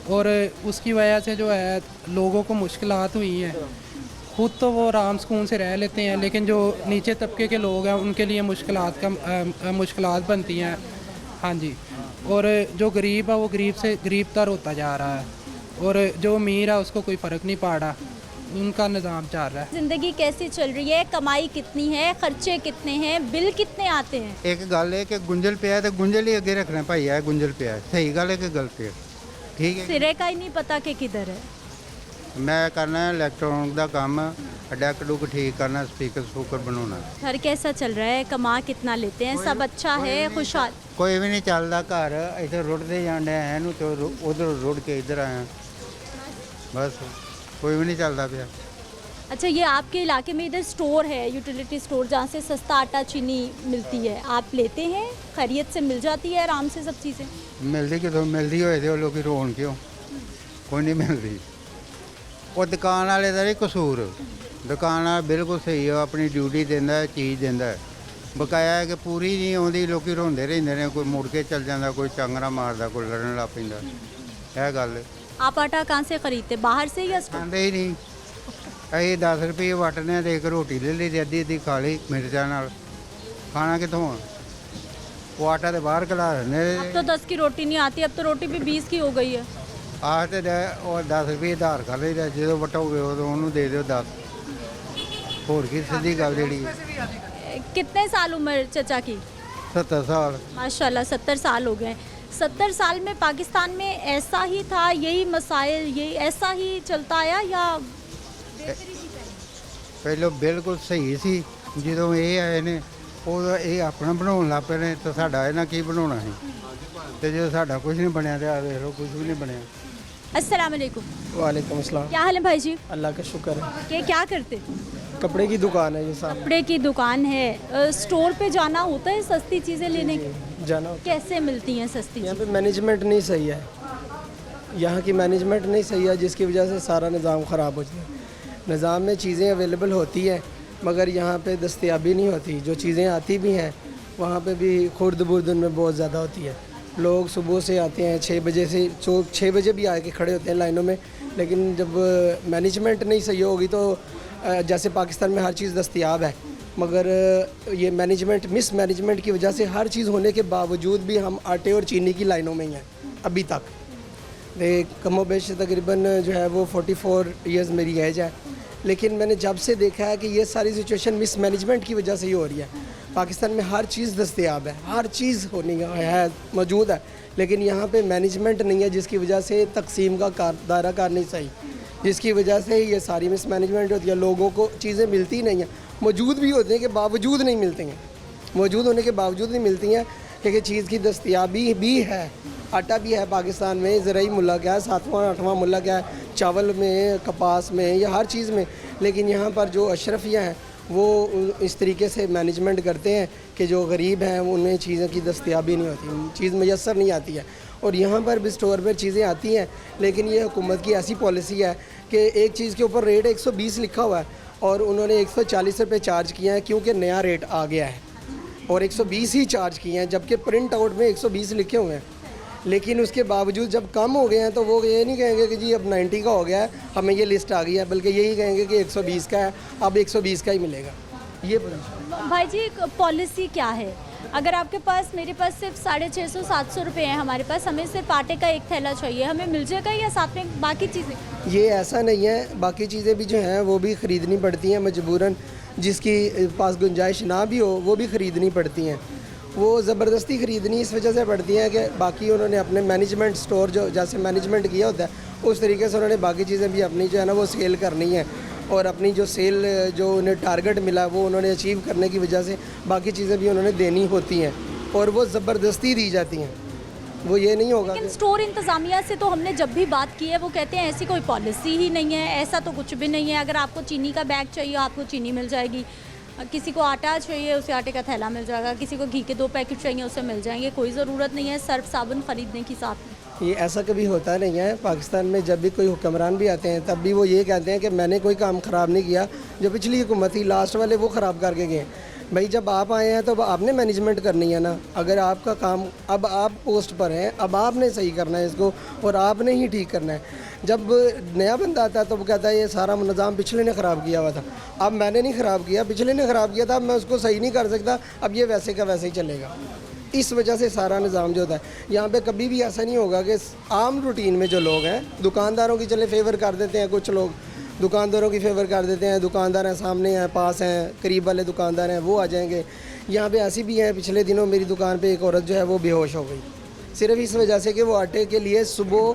और उसकी वजह से जो है लोगों को मुश्किलात हुई हैं। खुद तो वो आराम सुकून से रह लेते हैं, लेकिन जो नीचे तबके के लोग हैं उनके लिए मुश्किलात बनती हैं। हाँ जी, और जो गरीब है वो गरीब से गरीब तर होता जा रहा है, और जो अमीर है उसको कोई फ़र्क नहीं पड़ रहा, उनका निज़ाम चल रहा है। ज़िंदगी कैसी चल रही है, कमाई कितनी है, खर्चे कितने हैं, बिल कितने आते हैं? एक गल है कि गुंजल पे है तो गुंजल ही अगे रखना भाई है, गुंजल पे है, सही गल है कि गलत है? ठीक है, सिरे का ही नहीं पता कि किधर है। मैं करना इलैक्ट्रॉनिक का काम, डेक डुक ठीक करना, स्पीकर बनाना। घर कैसा चल रहा है, कमा कितना लेते हैं, सब अच्छा है, खुशहाल? कोई भी नहीं चलता घर, इधर रुड़ते जाने हैं तो उधर रुड़ के इधर आए, बस कोई भी नहीं चलता पाया। अच्छा, ये आपके इलाके में इधर स्टोर है, यूटिलिटी स्टोर, जहाँ से सस्ता आटा चीनी मिलती है, आप लेते हैं? खैरियत से मिल जाती है आराम से सब चीज़ें? मिलती कि मिलती होए थे लोग रोन क्यों, कोई नहीं मिलती। वो दुकान वाले का नहीं कसूर, दुकान वाला बिल्कुल सही है, अपनी ड्यूटी देता है, चीज़ देता है, बकाया है कि पूरी नहीं आती, लोग रोंदे रहंदे ने, कोई मुड़ के चल जाता, कोई चांगरा मारदा, कोई लड़न लग पैंदा, यह गल है। आप आटा कहाँ से खरीदते, बाहर से या स्टोर? खाते ही नहीं, अं 10 रुपये वटने तो एक रोटी ले ली, अद्धी अद्धी खा ली मिर्चा नाल, खाना कितों आ? वो आटा तो बाहर खिला देने। अब तो 10 की रोटी नहीं आती, अब तो रोटी भी 20 की हो गई है। आह तो 10 रुपये आधार खा ली, जो वटोगे उन्होंने दे दो 10, होर की सीधी गल जी। कितने साल उम्र चचा की? 70 साल। माशाल्लाह 70 साल हो गए। 70 साल में पाकिस्तान में ऐसा ही था, यही मसाइल, यही ऐसा ही चलता आया या पहले बिल्कुल सही सी, जो ये आए ने ये अपना बनाने लग पे, तो साडा इन्हां की बनाना है, तो जो साडा कुछ नहीं बनया, तो देख लो कुछ भी नहीं बनया। अस्सलाम वालेकुम। वालेकुम अस्सलाम। क्या हाल है भाई जी? अल्लाह का शुक्र है। कि क्या करते? कपड़े की दुकान है ये सामने। कपड़े की दुकान है, स्टोर पे जाना होता है सस्ती चीज़ें लेने के? जाना। कैसे मिलती हैं सस्ती? यहाँ पे मैनेजमेंट नहीं सही है, यहाँ की मैनेजमेंट नहीं सही है, जिसकी वजह से सारा निज़ाम ख़राब हो जाता है। निज़ाम में चीज़ें अवेलेबल होती हैं मगर यहाँ पे दस्तयाबी नहीं होती, जो चीज़ें आती भी हैं वहाँ पे भी खुर्द बुर्द में बहुत ज़्यादा होती है। लोग सुबह से आते हैं 6 बजे से, 6 बजे भी आके खड़े होते हैं लाइनों में, लेकिन जब मैनेजमेंट नहीं सही होगी तो जैसे पाकिस्तान में हर चीज़ दस्तयाब है, मगर ये मैनेजमेंट, मिस मैनेजमेंट की वजह से हर चीज़ होने के बावजूद भी हम आटे और चीनी की लाइनों में ही हैं अभी तक। कमोबेश तकरीबन जो है वो 44 इयर्स मेरी एज है, लेकिन मैंने जब से देखा है कि ये सारी सिचुएशन मिसमैनेजमेंट की वजह से ही हो रही है। पाकिस्तान में हर चीज़ दस्तयाब है, हर चीज़ होनी है, मौजूद है, लेकिन यहाँ पे मैनेजमेंट नहीं है, जिसकी वजह से तकसीम का दायरा कार नहीं सही, जिसकी वजह से ये सारी मिसमैनेजमेंट होती है। लोगों को चीज़ें मिलती नहीं हैं, मौजूद भी होने के बावजूद नहीं मिलती हैं, मौजूद होने के बावजूद नहीं मिलती हैं, क्योंकि चीज़ की दस्तयाबी भी है। आटा भी है पाकिस्तान में, ज़राई मुल्क है, 7वां 8वां मुल्क है, चावल में, कपास में, या हर चीज़ में, लेकिन यहाँ पर जो अशरफिया हैं वो इस तरीके से मैनेजमेंट करते हैं कि जो गरीब हैं उन्हें चीज़ों की दस्तयाबी नहीं होती, चीज़ मैसर नहीं आती है। और यहाँ पर भी स्टोर पर चीज़ें आती हैं, लेकिन ये हुकूमत की ऐसी पॉलिसी है कि एक चीज़ के ऊपर रेट 120 लिखा हुआ है और उन्होंने 140 रुपये चार्ज किया है, क्योंकि नया रेट आ गया है, और 120 ही चार्ज किए हैं, जबकि प्रिंट आउट में 120 लिखे हुए हैं। लेकिन उसके बावजूद जब कम हो गए हैं तो वो ये नहीं कहेंगे कि जी अब 90 का हो गया है, हमें ये लिस्ट आ गई है, बल्कि यही कहेंगे कि 120 का है, अब 120 का ही मिलेगा। ये भाई जी, एक पॉलिसी क्या है? अगर आपके पास, मेरे पास सिर्फ 650 700 रुपये हैं हमारे पास, हमें सिर्फ आटे का एक थैला चाहिए, हमें मिल जाएगा या साथ में बाकी चीज़ें? ये ऐसा नहीं है, बाकी चीज़ें भी जो हैं वो भी ख़रीदनी पड़ती हैं मजबूरन, जिसकी पास गुंजाइश ना भी हो वो भी ख़रीदनी पड़ती हैं। वो ज़बरदस्ती ख़रीदनी इस वजह से पड़ती है कि बाकी उन्होंने अपने मैनेजमेंट स्टोर जो जैसे मैनेजमेंट किया होता है उस तरीके से उन्होंने बाकी चीज़ें भी अपनी जो है ना वो सेल करनी है, और अपनी जो सेल जो उन्हें टारगेट मिला वो उन्होंने अचीव करने की वजह से बाकी चीज़ें भी उन्होंने देनी होती हैं, और वो ज़बरदस्ती दी जाती हैं। वो ये नहीं होगा। लेकिन स्टोर इंतज़ामिया से तो हमने जब भी बात की है वो कहते हैं ऐसी कोई पॉलिसी ही नहीं है, ऐसा तो कुछ भी नहीं है। अगर आपको चीनी का बैग चाहिए आपको चीनी मिल जाएगी, किसी को आटा चाहिए उसे आटे का थैला मिल जाएगा, किसी को घी के 2 पैकेट चाहिए उसे मिल जाएंगे, कोई ज़रूरत नहीं है सर्फ साबुन ख़रीदने की साथ में। ये ऐसा कभी होता नहीं है। पाकिस्तान में जब भी कोई हुक्मरान भी आते हैं तब भी वो ये कहते हैं कि मैंने कोई काम ख़राब नहीं किया, जो पिछली हुकूमत थी लास्ट वाले वो ख़राब करके गए। भाई जब आप आए हैं तो आपने मैनेजमेंट करनी है ना, अगर आपका काम, अब आप पोस्ट पर हैं, अब आपने सही करना है इसको और आपने ही ठीक करना है। जब नया बंदा आता है तो वो कहता है ये सारा निज़ाम पिछले ने ख़राब किया हुआ था, अब मैंने नहीं ख़राब किया, पिछले ने ख़राब किया था, अब मैं उसको सही नहीं कर सकता, अब ये वैसे का वैसे ही चलेगा। इस वजह से सारा निज़ाम जो होता है यहाँ पे कभी भी ऐसा नहीं होगा कि आम रूटीन में जो लोग हैं, दुकानदारों की चले फेवर कर देते हैं, कुछ लोग दुकानदारों की फेवर कर देते हैं, दुकानदार हैं सामने हैं, पास हैं, करीब वाले दुकानदार हैं, वो आ जाएंगे। यहाँ पे ऐसी भी हैं, पिछले दिनों मेरी दुकान पे एक औरत जो है वो बेहोश हो गई, सिर्फ इस वजह से कि वो आटे के लिए सुबह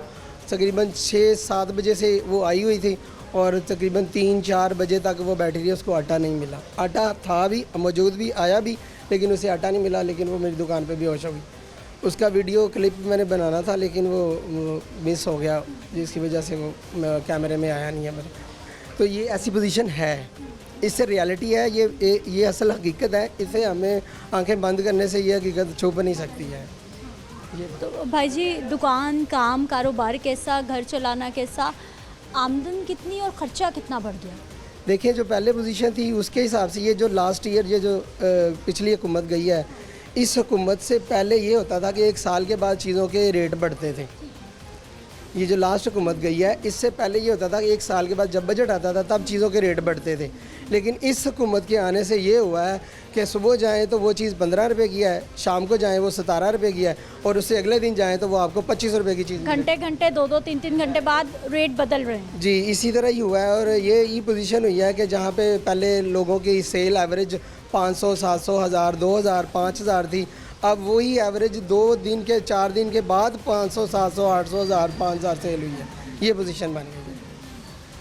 तकरीबन 6-7 बजे से वो आई हुई थी और तकरीबन 3-4 बजे तक वो बैठी रही, उसको आटा नहीं मिला। आटा था भी, मौजूद भी, आया भी, लेकिन उसे आटा नहीं मिला, लेकिन वो मेरी दुकान पे बेहोश हो गई। उसका वीडियो क्लिप मैंने बनाना था लेकिन वो मिस हो गया, जिसकी वजह से वो कैमरे में आया नहीं है मेरे। तो ये ऐसी पोजीशन है, इससे रियलिटी है, ये असल हकीकत है, इसे हमें आंखें बंद करने से ये हकीकत छुप नहीं सकती है। तो भाई जी, दुकान, काम, कारोबार कैसा, घर चलाना कैसा, आमदन कितनी और ख़र्चा कितना बढ़ गया? देखिए, जो पहले पोजीशन थी उसके हिसाब से ये जो लास्ट ईयर ये जो पिछली हुकूमत गई है, इस हुकूमत से पहले ये होता था कि 1 साल के बाद चीज़ों के रेट बढ़ते थे। ये जो लास्ट हुकूमत गई है इससे पहले ये होता था कि 1 साल के बाद जब बजट आता था तब चीज़ों के रेट बढ़ते थे। लेकिन इस हुकूमत के आने से ये हुआ है कि सुबह जाएँ तो वो चीज़ 15 रुपये की है, शाम को जाएँ वो 17 रुपये की है, और उससे अगले दिन जाएँ तो वो आपको 25 रुपये की चीज़। घंटे 2-2, 3-3 घंटे बाद रेट बदल रहे हैं। जी, इसी तरह ही हुआ है। और ये पोजीशन हुई है कि जहाँ पे पहले लोगों की सेल एवरेज 500, 700, 1000, 2000, 5000 थी, अब वही एवरेज 2 दिन के 4 दिन के बाद 500, 700, 800, 1000, 5000 सेल हुई है। ये पोजीशन बन गई है।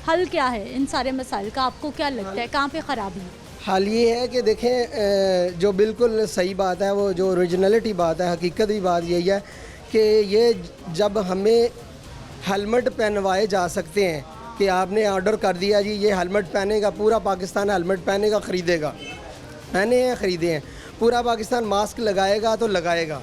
हल क्या है इन सारे मसाइल का? आपको क्या लगता है कहाँ पे ख़राबी है? हाल ये है कि देखें, जो बिल्कुल सही बात है, वो जो ओरिजिनलिटी बात है, हकीकती बात यही है कि ये जब हमें हेलमेट पहनवाए जा सकते हैं कि आपने ऑर्डर कर दिया जी ये हेलमेट पहनेगा, पूरा पाकिस्तान हेलमेट पहनेगा, ख़रीदेगा, पहने हैं, ख़रीदे हैं, पूरा पाकिस्तान मास्क लगाएगा तो लगाएगा।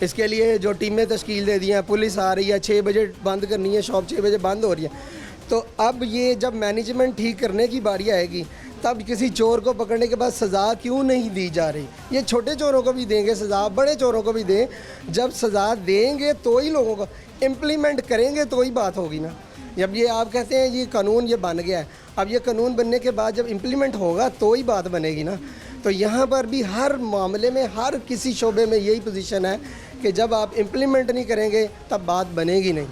इसके लिए जो टीमें तश्कील दे दी हैं, पुलिस आ रही है, 6 बजे बंद करनी है शॉप, 6 बजे बंद हो रही है। तो अब ये जब मैनेजमेंट ठीक करने की बारी आएगी तब किसी चोर को पकड़ने के बाद सज़ा क्यों नहीं दी जा रही? ये छोटे चोरों को भी देंगे सज़ा, बड़े चोरों को भी दें। जब सज़ा देंगे तो ही लोगों को इम्प्लीमेंट करेंगे तो ही बात होगी ना। जब ये आप कहते हैं ये कानून ये बन गया है, अब ये कानून बनने के बाद जब इम्प्लीमेंट होगा तो ही बात बनेगी ना। तो यहाँ पर भी हर मामले में, हर किसी शोबे में यही पोजीशन है कि जब आप इम्प्लीमेंट नहीं करेंगे तब बात बनेगी नहीं।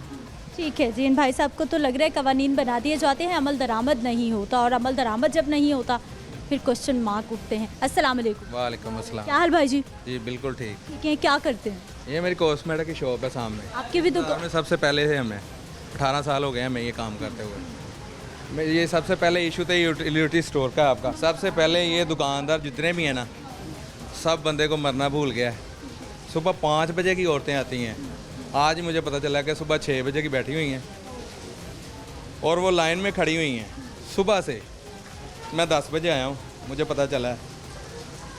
ठीक है जी, इन भाई साहब को तो लग रहा है कवानीन बना दिए जाते हैं, अमल दरामद नहीं होता, और अमल दरामद जब नहीं होता फिर क्वेश्चन मार्क उठते हैं। अस्सलाम वालेकुम। वालेकुम अस्सलाम। क्या हाल भाई जी? जी बिल्कुल ठीक। ठीक है, क्या करते हैं? ये मेरी कॉस्मेटिक की शॉप है सामने। आपकी भी दुकान? में सबसे पहले से हमें 18 साल हो गए हैं मैं ये काम करते हुए। मैं ये सबसे पहले इशू था यूटिलिटी स्टोर का आपका। सबसे पहले ये दुकानदार जितने भी हैं ना, सब बंदे को मरना भूल गया है। सुबह 5 बजे की औरतें आती हैं, आज मुझे पता चला कि सुबह 6 बजे की बैठी हुई हैं और वो लाइन में खड़ी हुई हैं सुबह से। मैं 10 बजे आया हूँ, मुझे पता चला है।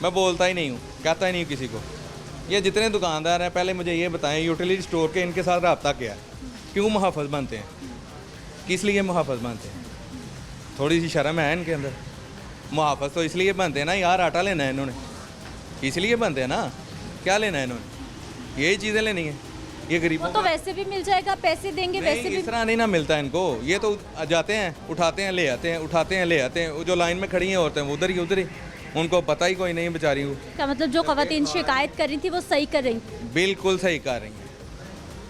मैं बोलता ही नहीं हूँ, कहता ही नहीं हूँ किसी को। ये जितने दुकानदार हैं पहले मुझे ये बताएं, यूटिलिटी स्टोर के इनके साथ रब्ता क्या है? क्यों मुहाफ़िज़ बनते हैं? किस लिए मुहाफ़िज़ बनते हैं? थोड़ी सी शर्म है इनके अंदर। मुहाफ़िज़ तो इसलिए बनते हैं ना यार, आटा लेना है इन्होंने, इसलिए बनते हैं ना। क्या लेना है इन्होंने? यही चीज़ें लेनी है। ये गरीबों वो तो वैसे भी मिल जाएगा, पैसे देंगे वैसे भी। इस तरह नहीं ना मिलता इनको। ये तो जाते हैं, उठाते हैं, ले आते हैं, उठाते हैं, ले आते हैं। वो जो लाइन में खड़ी हैं औरतें वो उधर ही उनको पता ही कोई नहीं बेचारी को। क्या मतलब जो ख़वातीन शिकायत कर रही थी वो सही कर रही? बिल्कुल सही कर रही हैं।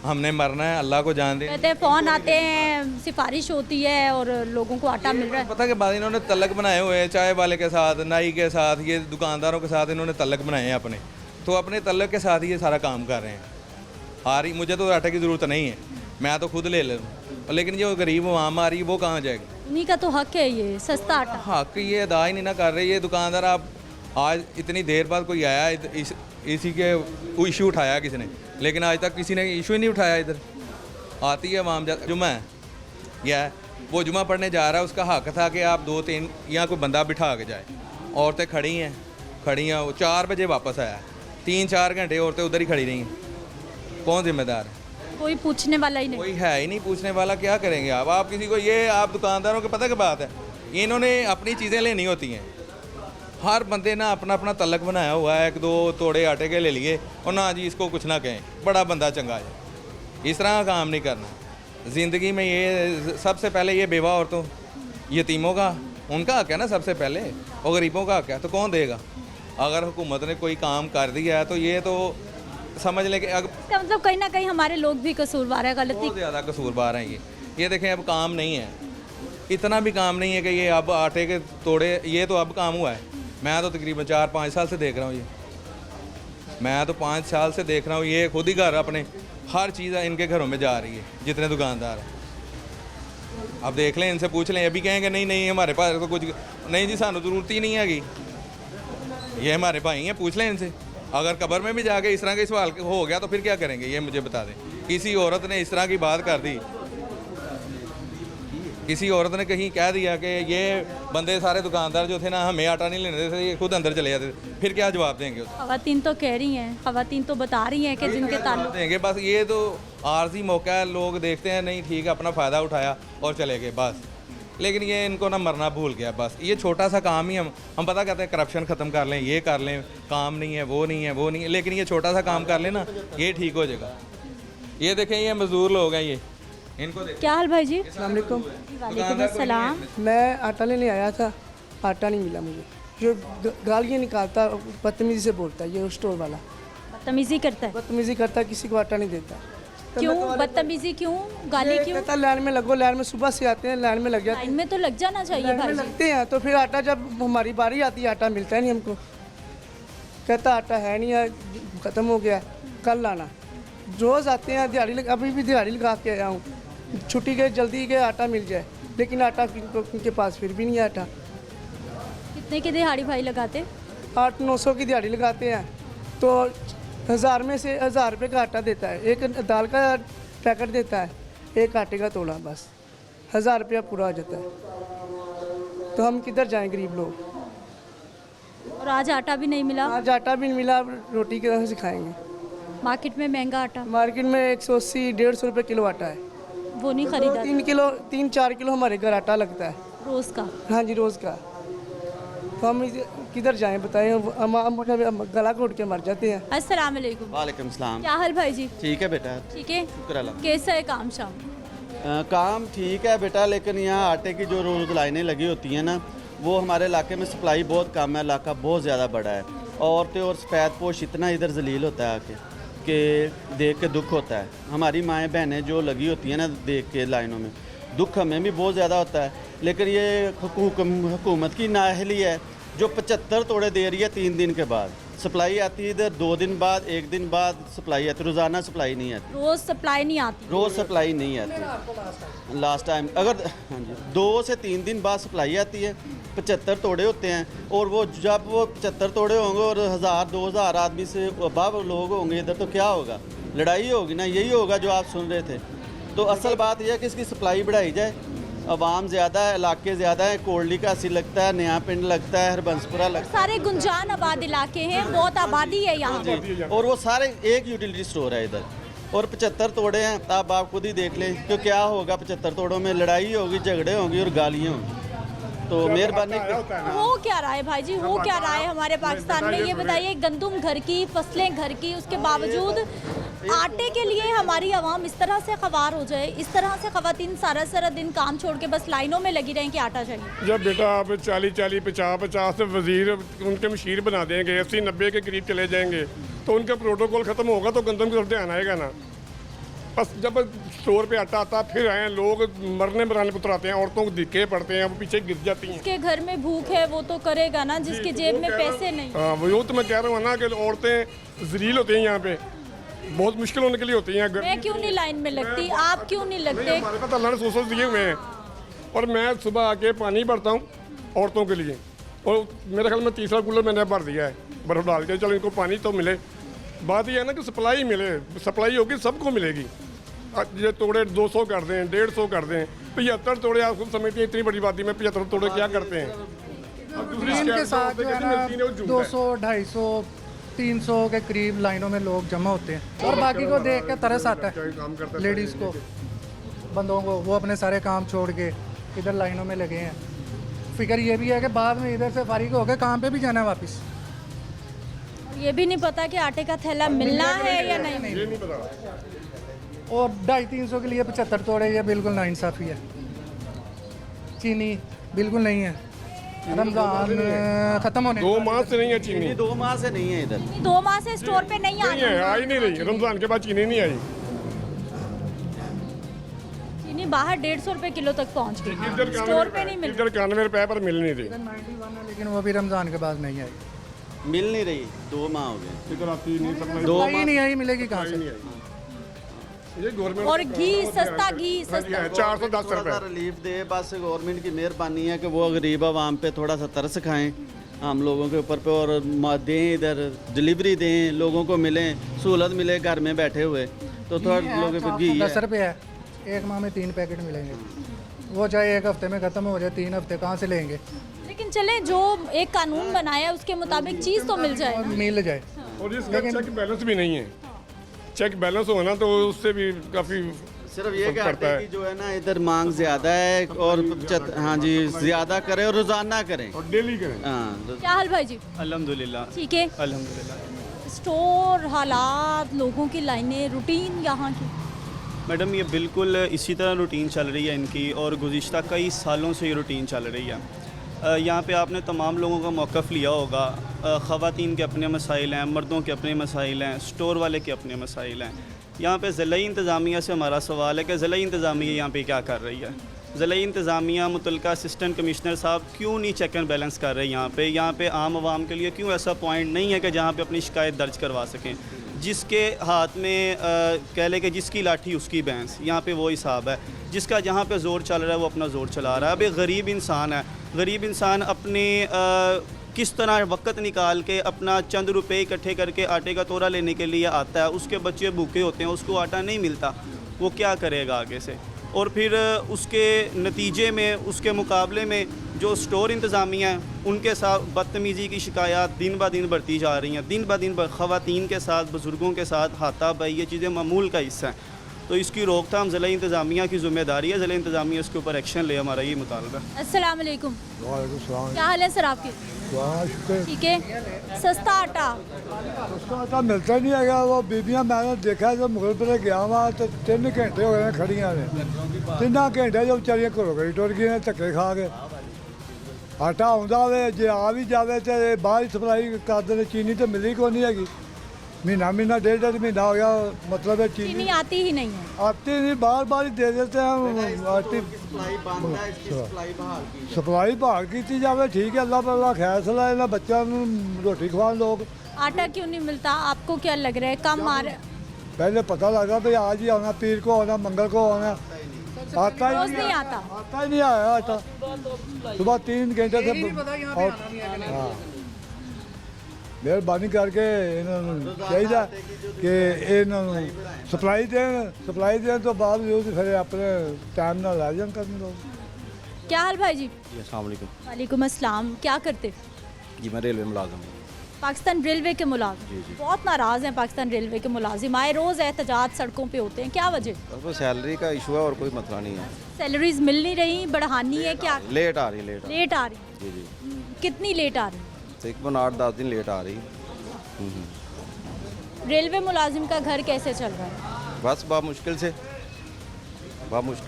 हमने मरना है, अल्लाह को जान दे। कहते हैं फ़ोन आते हैं, सिफारिश होती है और लोगों को आटा मिल रहा है। पता के बाद इन्होंने तलक बनाए हुए हैं, चाय वाले के साथ, नाई के साथ, ये दुकानदारों के साथ इन्होंने तलक बनाए हैं अपने। तो अपने तलक के साथ ही ये सारा काम कर रहे हैं। मुझे तो आटे की ज़रूरत नहीं है, मैं तो खुद ले लूँ, लेकिन जो गरीब आम आ रही है वो कहाँ जाएगी? उन्हीं का तो हक है ये सस्ता आटा। हक ये अदा ही नहीं ना कर रहे ये दुकानदार। आप आज इतनी देर बाद कोई आया इसी के इशू उठाया किसी ने, लेकिन आज तक किसी ने इशू ही नहीं उठाया। इधर आती है आवाम, जुम्मा है या वो जुम्मा पढ़ने जा रहा है, उसका हक था कि आप 2-3 यहाँ कोई बंदा बिठा के जाए। औरतें खड़ी हैं, वो 4 बजे वापस आया, 3-4 घंटे औरतें उधर ही खड़ी रही हैं। कौन जिम्मेदार है? कोई पूछने वाला ही नहीं। कोई है ही नहीं पूछने वाला। क्या करेंगे आप किसी को? ये आप दुकानदारों को पता क्या बात है, इन्होंने अपनी चीज़ें लेनी होती हैं। हर बंदे ना अपना अपना तलक बनाया हुआ है, 1-2 तोड़े आटे के ले लिए और ना जी इसको कुछ ना कहें, बड़ा बंदा चंगा है। इस तरह का काम नहीं करना ज़िंदगी में। ये सबसे पहले ये बेवा औरतों, यतीमों का उनका हक है ना सबसे पहले, और गरीबों का हक है। तो कौन देगा? अगर हुकूमत ने कोई काम कर दिया है तो ये तो समझ ले कि इसका मतलब कहीं ना कहीं हमारे लोग भी कसूरवार है, गलती बहुत ज़्यादा कसूरवार हैं ये देखें, अब काम नहीं है, इतना भी काम नहीं है कि ये अब आटे के तोड़े, ये तो अब काम हुआ है। मैं तो तकरीबन 4-5 साल से देख रहा हूँ ये, मैं तो 5 साल से देख रहा हूँ। ये खुद ही घर अपने हर चीज़ इनके घरों में जा रही है, जितने दुकानदार हैं। अब देख लें, इनसे पूछ लें, अभी कहेंगे नहीं हमारे पास तो कुछ नहीं जी, सानू ज़रूरत ही नहीं हैगी। ये हमारे भाई हैं, पूछ लें इनसे। अगर कब्र में भी जाके इस तरह का सवाल हो गया तो फिर क्या करेंगे? ये मुझे बता दें। किसी औरत ने इस तरह की बात कर दी, किसी औरत ने कहीं कह दिया कि ये बंदे सारे दुकानदार जो थे ना हमें आटा नहीं लेने देते, ये खुद अंदर चले जाते थे, फिर क्या जवाब देंगे? ख़वातीन तो कह रही हैं, ख़वातीन तो बता रही हैं कि जिनके ताल्लुक देंगे। बस ये तो आर्जी मौका है, लोग देखते हैं नहीं ठीक है, अपना फ़ायदा उठाया और चले गए बस। लेकिन ये इनको ना मरना भूल गया बस। ये छोटा सा काम ही हम पता कहते हैं करप्शन ख़त्म कर लें, ये कर लें, काम नहीं है, वो नहीं है, लेकिन ये छोटा सा काम कर लें ना, ये ठीक हो जाएगा। ये देखें, ये मजदूर लोग हैं, ये इनको देखें। क्या हाल भाई जी? अस्सलाम वालेकुम। वालेकुम अस्सलाम। मैं आटा लेने आया था, आटा नहीं मिला मुझे। जो गालियाँ निकालता, बदतमीजी से बोलता है ये स्टोर वाला। बदतमीजी करता है? बदतमीजी करता, किसी को आटा नहीं देता। क्यों बदतमीजी? क्यों गाली? क्यों कहता लाइन में लगो, लाइन में सुबह से आते हैं, लाइन में लग जाते हैं। लाइन में तो लग जाना चाहिए भाई। लगते हैं तो फिर आटा, जब हमारी बारी आती है आटा मिलता है नहीं हमको। कहता आटा है नहीं है, ख़त्म हो गया, कल लाना। रोज़ आते हैं, दिहाड़ी अभी भी दिहाड़ी लगा के आया हूँ, छुट्टी के जल्दी के आटा मिल जाए, लेकिन आटा उनके पास फिर भी नहीं है आटा। कितने की दिहाड़ी भाई लगाते? 800-900 की दिहाड़ी लगाते हैं, तो 1000 में से 1000 रुपये का आटा देता है। एक दाल का पैकेट देता है, एक आटे का तोड़ा, बस 1000 रुपया पूरा हो जाता है। तो हम किधर जाएं गरीब लोग? और आज आटा भी नहीं मिला? आज आटा भी नहीं मिला, रोटी कैसे से खाएंगे? मार्केट में महंगा आटा? मार्केट में 180-150 रुपये किलो आटा है। वो नहीं खरीदा? 3-4 किलो हमारे घर आटा लगता है रोज़ का। हाँ जी, रोज़ का। तो हम किधर जाएं बताएं? हम गला घोट के मर जाते हैं। अस्सलाम वालेकुम। वालेकुम सलाम। क्या हाल भाई जी? ठीक है बेटा। ठीक है, शुक्र अल्लाह। कैसा है काम शाम? काम ठीक है बेटा, लेकिन यहाँ आटे की जो रोज़ लाइनें लगी होती हैं ना, वो हमारे इलाके में सप्लाई बहुत कम है, इलाका बहुत ज़्यादा बड़ा है। औरतें और सफ़ेद पोश इतना इधर जलील होता है आके, कि देख के दुख होता है। हमारी माएँ बहनें जो लगी होती हैं ना देख के लाइनों में, दुख हमें भी बहुत ज़्यादा होता है। लेकिन ये हुकूमत की नाअहली है जो 75 तोड़े दे रही है 3 दिन के बाद। सप्लाई आती है इधर 2 दिन बाद, 1 दिन बाद सप्लाई आती है, रोज़ाना सप्लाई नहीं आती। रोज़ सप्लाई नहीं आती। रोज़ सप्लाई नहीं आती। लास्ट टाइम अगर हाँ जी 2 से 3 दिन बाद सप्लाई आती है। 75 तोड़े होते हैं और वो जब वो 75 तोड़े होंगे और 1000-2000 आदमी से अबव लोग होंगे इधर, तो क्या होगा? लड़ाई होगी ना। यही होगा जो आप सुन रहे थे। तो असल बात यह है कि इसकी सप्लाई बढ़ाई जाए। आवाम ज़्यादा है, इलाके ज़्यादा है। कोटली का अस्सी लगता है, नया पिंड लगता है, हरबंसपुरा लगता है। सारे गुंजान आबाद इलाके हैं, बहुत आबादी है यहाँ पर। और वो सारे एक यूटिलिटी स्टोर है इधर और 75 तोड़े हैं। अब आप खुद ही देख लें कि क्या होगा। 75 तोड़ों में लड़ाई होगी, झगड़े होंगी और गालियाँ होंगी। तो मेहरबानी हो क्या रहा है भाई जी, हो क्या रहा है हमारे पाकिस्तान में? ये बताइए, गंदम घर की, फसलें घर की, उसके बावजूद आटे के लिए हमारी आवाम इस तरह से खवार हो जाए, इस तरह से खवातीन सारा सारा दिन काम छोड़ के बस लाइनों में लगी रहें कि आटा चाहिए। जब बेटा आप 40-40, 50-50 से वजीर उनके मशीर बना देंगे, 80-90 के करीब चले जाएंगे, तो उनका प्रोटोकॉल ख़त्म होगा तो गंदम की तरफ ध्यान आएगा ना। बस जब स्टोर पे आटा आता फिर आए लोग मरने मराने पुत्र आते हैं, औरतों को दिक्कत पड़ते हैं, वो पीछे गिर जाती हैं। जिसके घर में भूख है वो तो करेगा ना, जिसके जेब में पैसे नहीं। हाँ वो तो मैं कह रहा हूँ ना कि औरतें जलील होती हैं यहाँ पे, बहुत मुश्किल होने के लिए होती हैं। मैं क्यों नहीं लाइन में लगती, आप क्यों नहीं लगते? हमारे पास अल्लाह ने सोर्स दिए हुए हैं और मैं सुबह आके पानी भरता हूँ औरतों के लिए, और मेरे ख्याल में 3रा कूलर मैंने भर दिया है बर्फ़ डाल के। चलो इनको पानी तो मिले। बात यह है ना कि सप्लाई मिले, सप्लाई होगी सबको मिलेगी। ये तोड़े 200 कर दें, 150 कर दें, 75 तोड़े आप खुद समझते हैं इतनी बड़ी आबादी में 75 तोड़े क्या करते हैं? इनके साथ जो है ना 200, 250, 300 के करीब लाइनों में लोग जमा होते हैं और बाकी को देख के तरस आता है लेडीज़ को, बंदों को। वो अपने सारे काम छोड़ के इधर लाइनों में लगे हैं। फिक्र ये भी है कि बाद में इधर से फारिग होकर काम पे भी जाना है वापस। ये भी नहीं पता कि आटे का थैला मिलना है या नहीं। ये नहीं पता। और 250-300 के लिए 75 तोड़े, ये बिल्कुल नाइंसाफ़ी है। चीनी बिल्कुल नहीं है, रमज़ान ख़त्म होने 2 माह से नहीं है चीनी। 2 माह से नहीं है इधर, 2 माह से स्टोर पे नहीं नहीं है, आई नहीं रही। रमज़ान के बाद चीनी नहीं आई। चीनी बाहर 150 रुपए किलो तक पहुँच गई, स्टोर पे नहीं मिल। इधर 91 रुपए पर मिल नहीं रही। 91 है, लेकिन वो भी रमज़ान के बाद नहीं आई, मिल नहीं रही। 2 माह हो गए, इधर आती नहीं सप्लाई। 2 ही नहीं आई, मिलेगी कहाँ से? ये गवर्नमेंट और घी सस्ता, घी सस्ता 410 रुपए रिलीफ दे। बस गवर्नमेंट की मेहरबानी है कि वो गरीब आवाम पे थोड़ा सा तरस खाएं हम लोगों के ऊपर पे, और दें इधर डिलीवरी दें, लोगों को मिलें, सहूलत मिले घर में बैठे हुए। तो थोड़ा लोगों पे घी 10 रुपये है, 1 माह में 3 पैकेट मिलेंगे। वो चाहे 1 हफ्ते में ख़त्म हो जाए, 3 हफ्ते कहाँ से लेंगे? लेकिन चले जो एक कानून बनाया उसके मुताबिक चीज़ तो मिल जाए, मिल जाए। और इसका चेक बैलेंस भी नहीं है। चेक बैलेंस होना तो उससे भी काफ़ी सिर्फ ये कहते हैं कि जो है ना इधर मांग ज़्यादा है और हाँ जी ज़्यादा करें और रोज़ाना करें और डेली करें। हाँ। क्या हाल भाई जी? अल्हम्दुलिल्लाह ठीक है, अल्हम्दुलिल्लाह। स्टोर हालात, लोगों की लाइनें, रूटीन यहाँ की? मैडम ये बिल्कुल इसी तरह रूटीन चल रही है इनकी, और गुज़िश्ता कई सालों से ये रूटीन चल रही है। यहाँ पे आपने तमाम लोगों का मौक़िफ़ लिया होगा। ख़वातीन के अपने मसाइल हैं, मर्दों के अपने मसाइल हैं, स्टोर वाले के अपने मसाइल हैं। यहाँ पे ज़िलाई इंतज़ामिया से हमारा सवाल है कि ज़िलाई इंतज़ामिया यहाँ पे क्या कर रही है? ज़िलाई इंतज़ामिया मुतल्लिका असिस्टेंट कमिश्नर साहब क्यों नहीं चेक एंड बैलेंस कर रहे यहाँ पे आम आवाम के लिए क्यों ऐसा पॉइंट नहीं है कि जहाँ पे अपनी शिकायत दर्ज करवा सकें? जिसके हाथ में कह ले कि जिसकी लाठी उसकी भैंस, यहाँ पे वो हिसाब है। जिसका जहाँ पे ज़ोर चल रहा है वो अपना ज़ोर चला रहा है। अब एक गरीब इंसान है, गरीब इंसान अपने किस तरह वक्त निकाल के अपना चंद रुपए इकट्ठे करके आटे का तोड़ा लेने के लिए आता है। उसके बच्चे भूखे होते हैं, उसको आटा नहीं मिलता, वो क्या करेगा आगे से? और फिर उसके नतीजे में, उसके मुकाबले में जो स्टोर इंतज़ामिया हैं उनके साथ बदतमीज़ी की शिकायत दिन ब दिन बढ़ती जा रही हैं। दिन ब दिन ख़वातीन के साथ, बुज़ुर्गों के साथ हाथापाई, ये चीज़ें मामूल का हिस्सा हैं। तो इसकी रोकथाम ज़िला इंतज़ामिया की ज़िम्मेदारी है। ज़िला इंतज़ामिया इसके ऊपर एक्शन ले, हमारा ये मुतालबा है। अस्सलाम वालेकुम। क्या हाल है सर आपके? ठीक है। सस्ता आटा आटा मिलता नहीं है। वो बीबियाँ मैंने देखा जब मुगल पर गया वहाँ तो 3 घंटे हो गए खड़ियाँ ने, 3 घंटे जो बेचारियाँ घरों घरी टुर गई धक्के खा के। आटा आँदा वे, जे आ भी जाए तो बाहर सप्लाई कर दें, चीनी तो मिली को नहीं हैगी। महीना 1.5 महीना हो गया, मतलब है चीनी आती ही नहीं है। आती नहीं, बार बार ही दे देते हैं। आती सप्लाई बहाल की जाए, ठीक है, अल्लाह पर खैर सलाह, इन्हें बच्चों को रोटी खवान लोग। आटा क्यों नहीं मिलता, आपको क्या लग रहा है, कम आ रहा है? पहले पता लगा भाई आज ही आना, पीर को आना, मंगल को आना, आता ही रोज नहीं आता। आता ही नहीं आया। आता सुबह 3 घंटे से हाँ, मेहरबानी करके इन्होंने चाहिए कि इन्होंने सप्लाई दें तो बावजूद फिर अपने टाइम ना ला जान करने लोग। क्या हाल भाई जी? अस्सलाम वालेकुम वालेकुम अस्सलाम। क्या करते? जी मैं रेलवे मुलाजिम हूँ। पाकिस्तान रेलवे के मुलाजिम बहुत नाराज़ हैं। पाकिस्तान रेलवे के मुलाजिम आए रोज़ एहतजाज सड़कों पे होते हैं, क्या वजह? वो सैलरी का इशू है और कोई मसला नहीं है। सैलरीज मिल नहीं रही, बढ़ानी है क्या? लेट आ रही लेट आ रही। जी जी, कितनी लेट आ रही? तकरीबन 8-10 दिन लेट आ रही। रेलवे मुलाजिम का घर कैसे चल रहा है? बस बहुत मुश्किल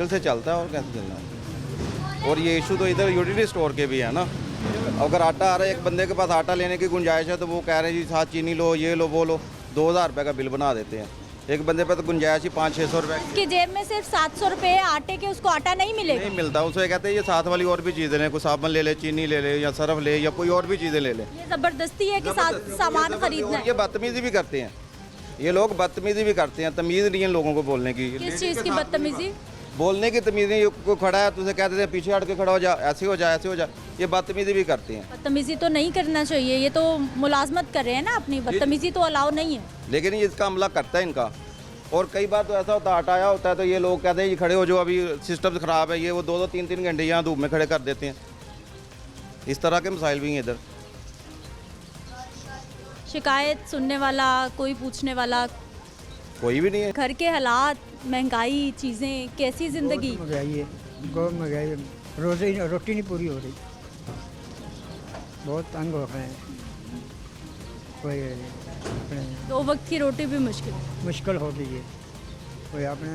से चलता है, और कैसे चलना है। और ये इशू तो इधर यूटिलिटी स्टोर के भी है ना। अगर आटा आ रहा है, एक बंदे के पास आटा लेने की गुंजाइश है तो वो कह रहे हैं जी साथ चीनी लो, ये लो, वो लो, 2000 रुपये का बिल बना देते हैं। एक बंदे पे तो गुंजाइश ही 500-600 रुपये की। जेब में सिर्फ 700 रुपये आटे के, उसको आटा नहीं मिलेगा? नहीं मिलता, उसे कहते हैं ये साथ वाली और भी चीज़ें लें, कोई साबुन ले ले, चीनी ले ले, या सरफ ले, या कोई और भी चीज़ें ले ले। ये ज़बरदस्ती है कि साथ सामान खरीदना है। ये बदतमीजी भी करते हैं, ये लोग बदतमीजी भी करते हैं। तमीज़ नहीं है लोगों को बोलने की। किस चीज़ की बदतमीजी? बोलने की तमीज़ नहीं। कोई खड़ा है तो उसे कहते हैं पीछे हट के खड़ा हो जा, ऐसे हो जा, ऐसे हो जा। ये बदतमीजी भी करते हैं। बदतमीजी तो नहीं करना चाहिए, ये तो मुलाजमत कर रहे हैं ना अपनी। बदतमीजी तो अलाउ नहीं है। लेकिन ये इसका हमला करता है इनका। और कई बार तो ऐसा होता है, आटा आया होता है तो ये लोग कहते हैं ये खड़े हो जो, अभी सिस्टम ख़राब है, ये वो 2-2 3-3 घंटे यहाँ धूप में खड़े कर देते हैं। इस तरह के मसाइल भी हैं इधर। शिकायत सुनने वाला, कोई पूछने वाला कोई भी नहीं है। घर के हालात, महंगाई, चीज़ें, कैसी ज़िंदगी? महंगाई है, बहुत महंगाई है, रोटी नहीं पूरी हो रही, बहुत तंग हो रहे हैं। कोई अपने 2 वक्त की रोटी भी मुश्किल हो रही है। कोई अपने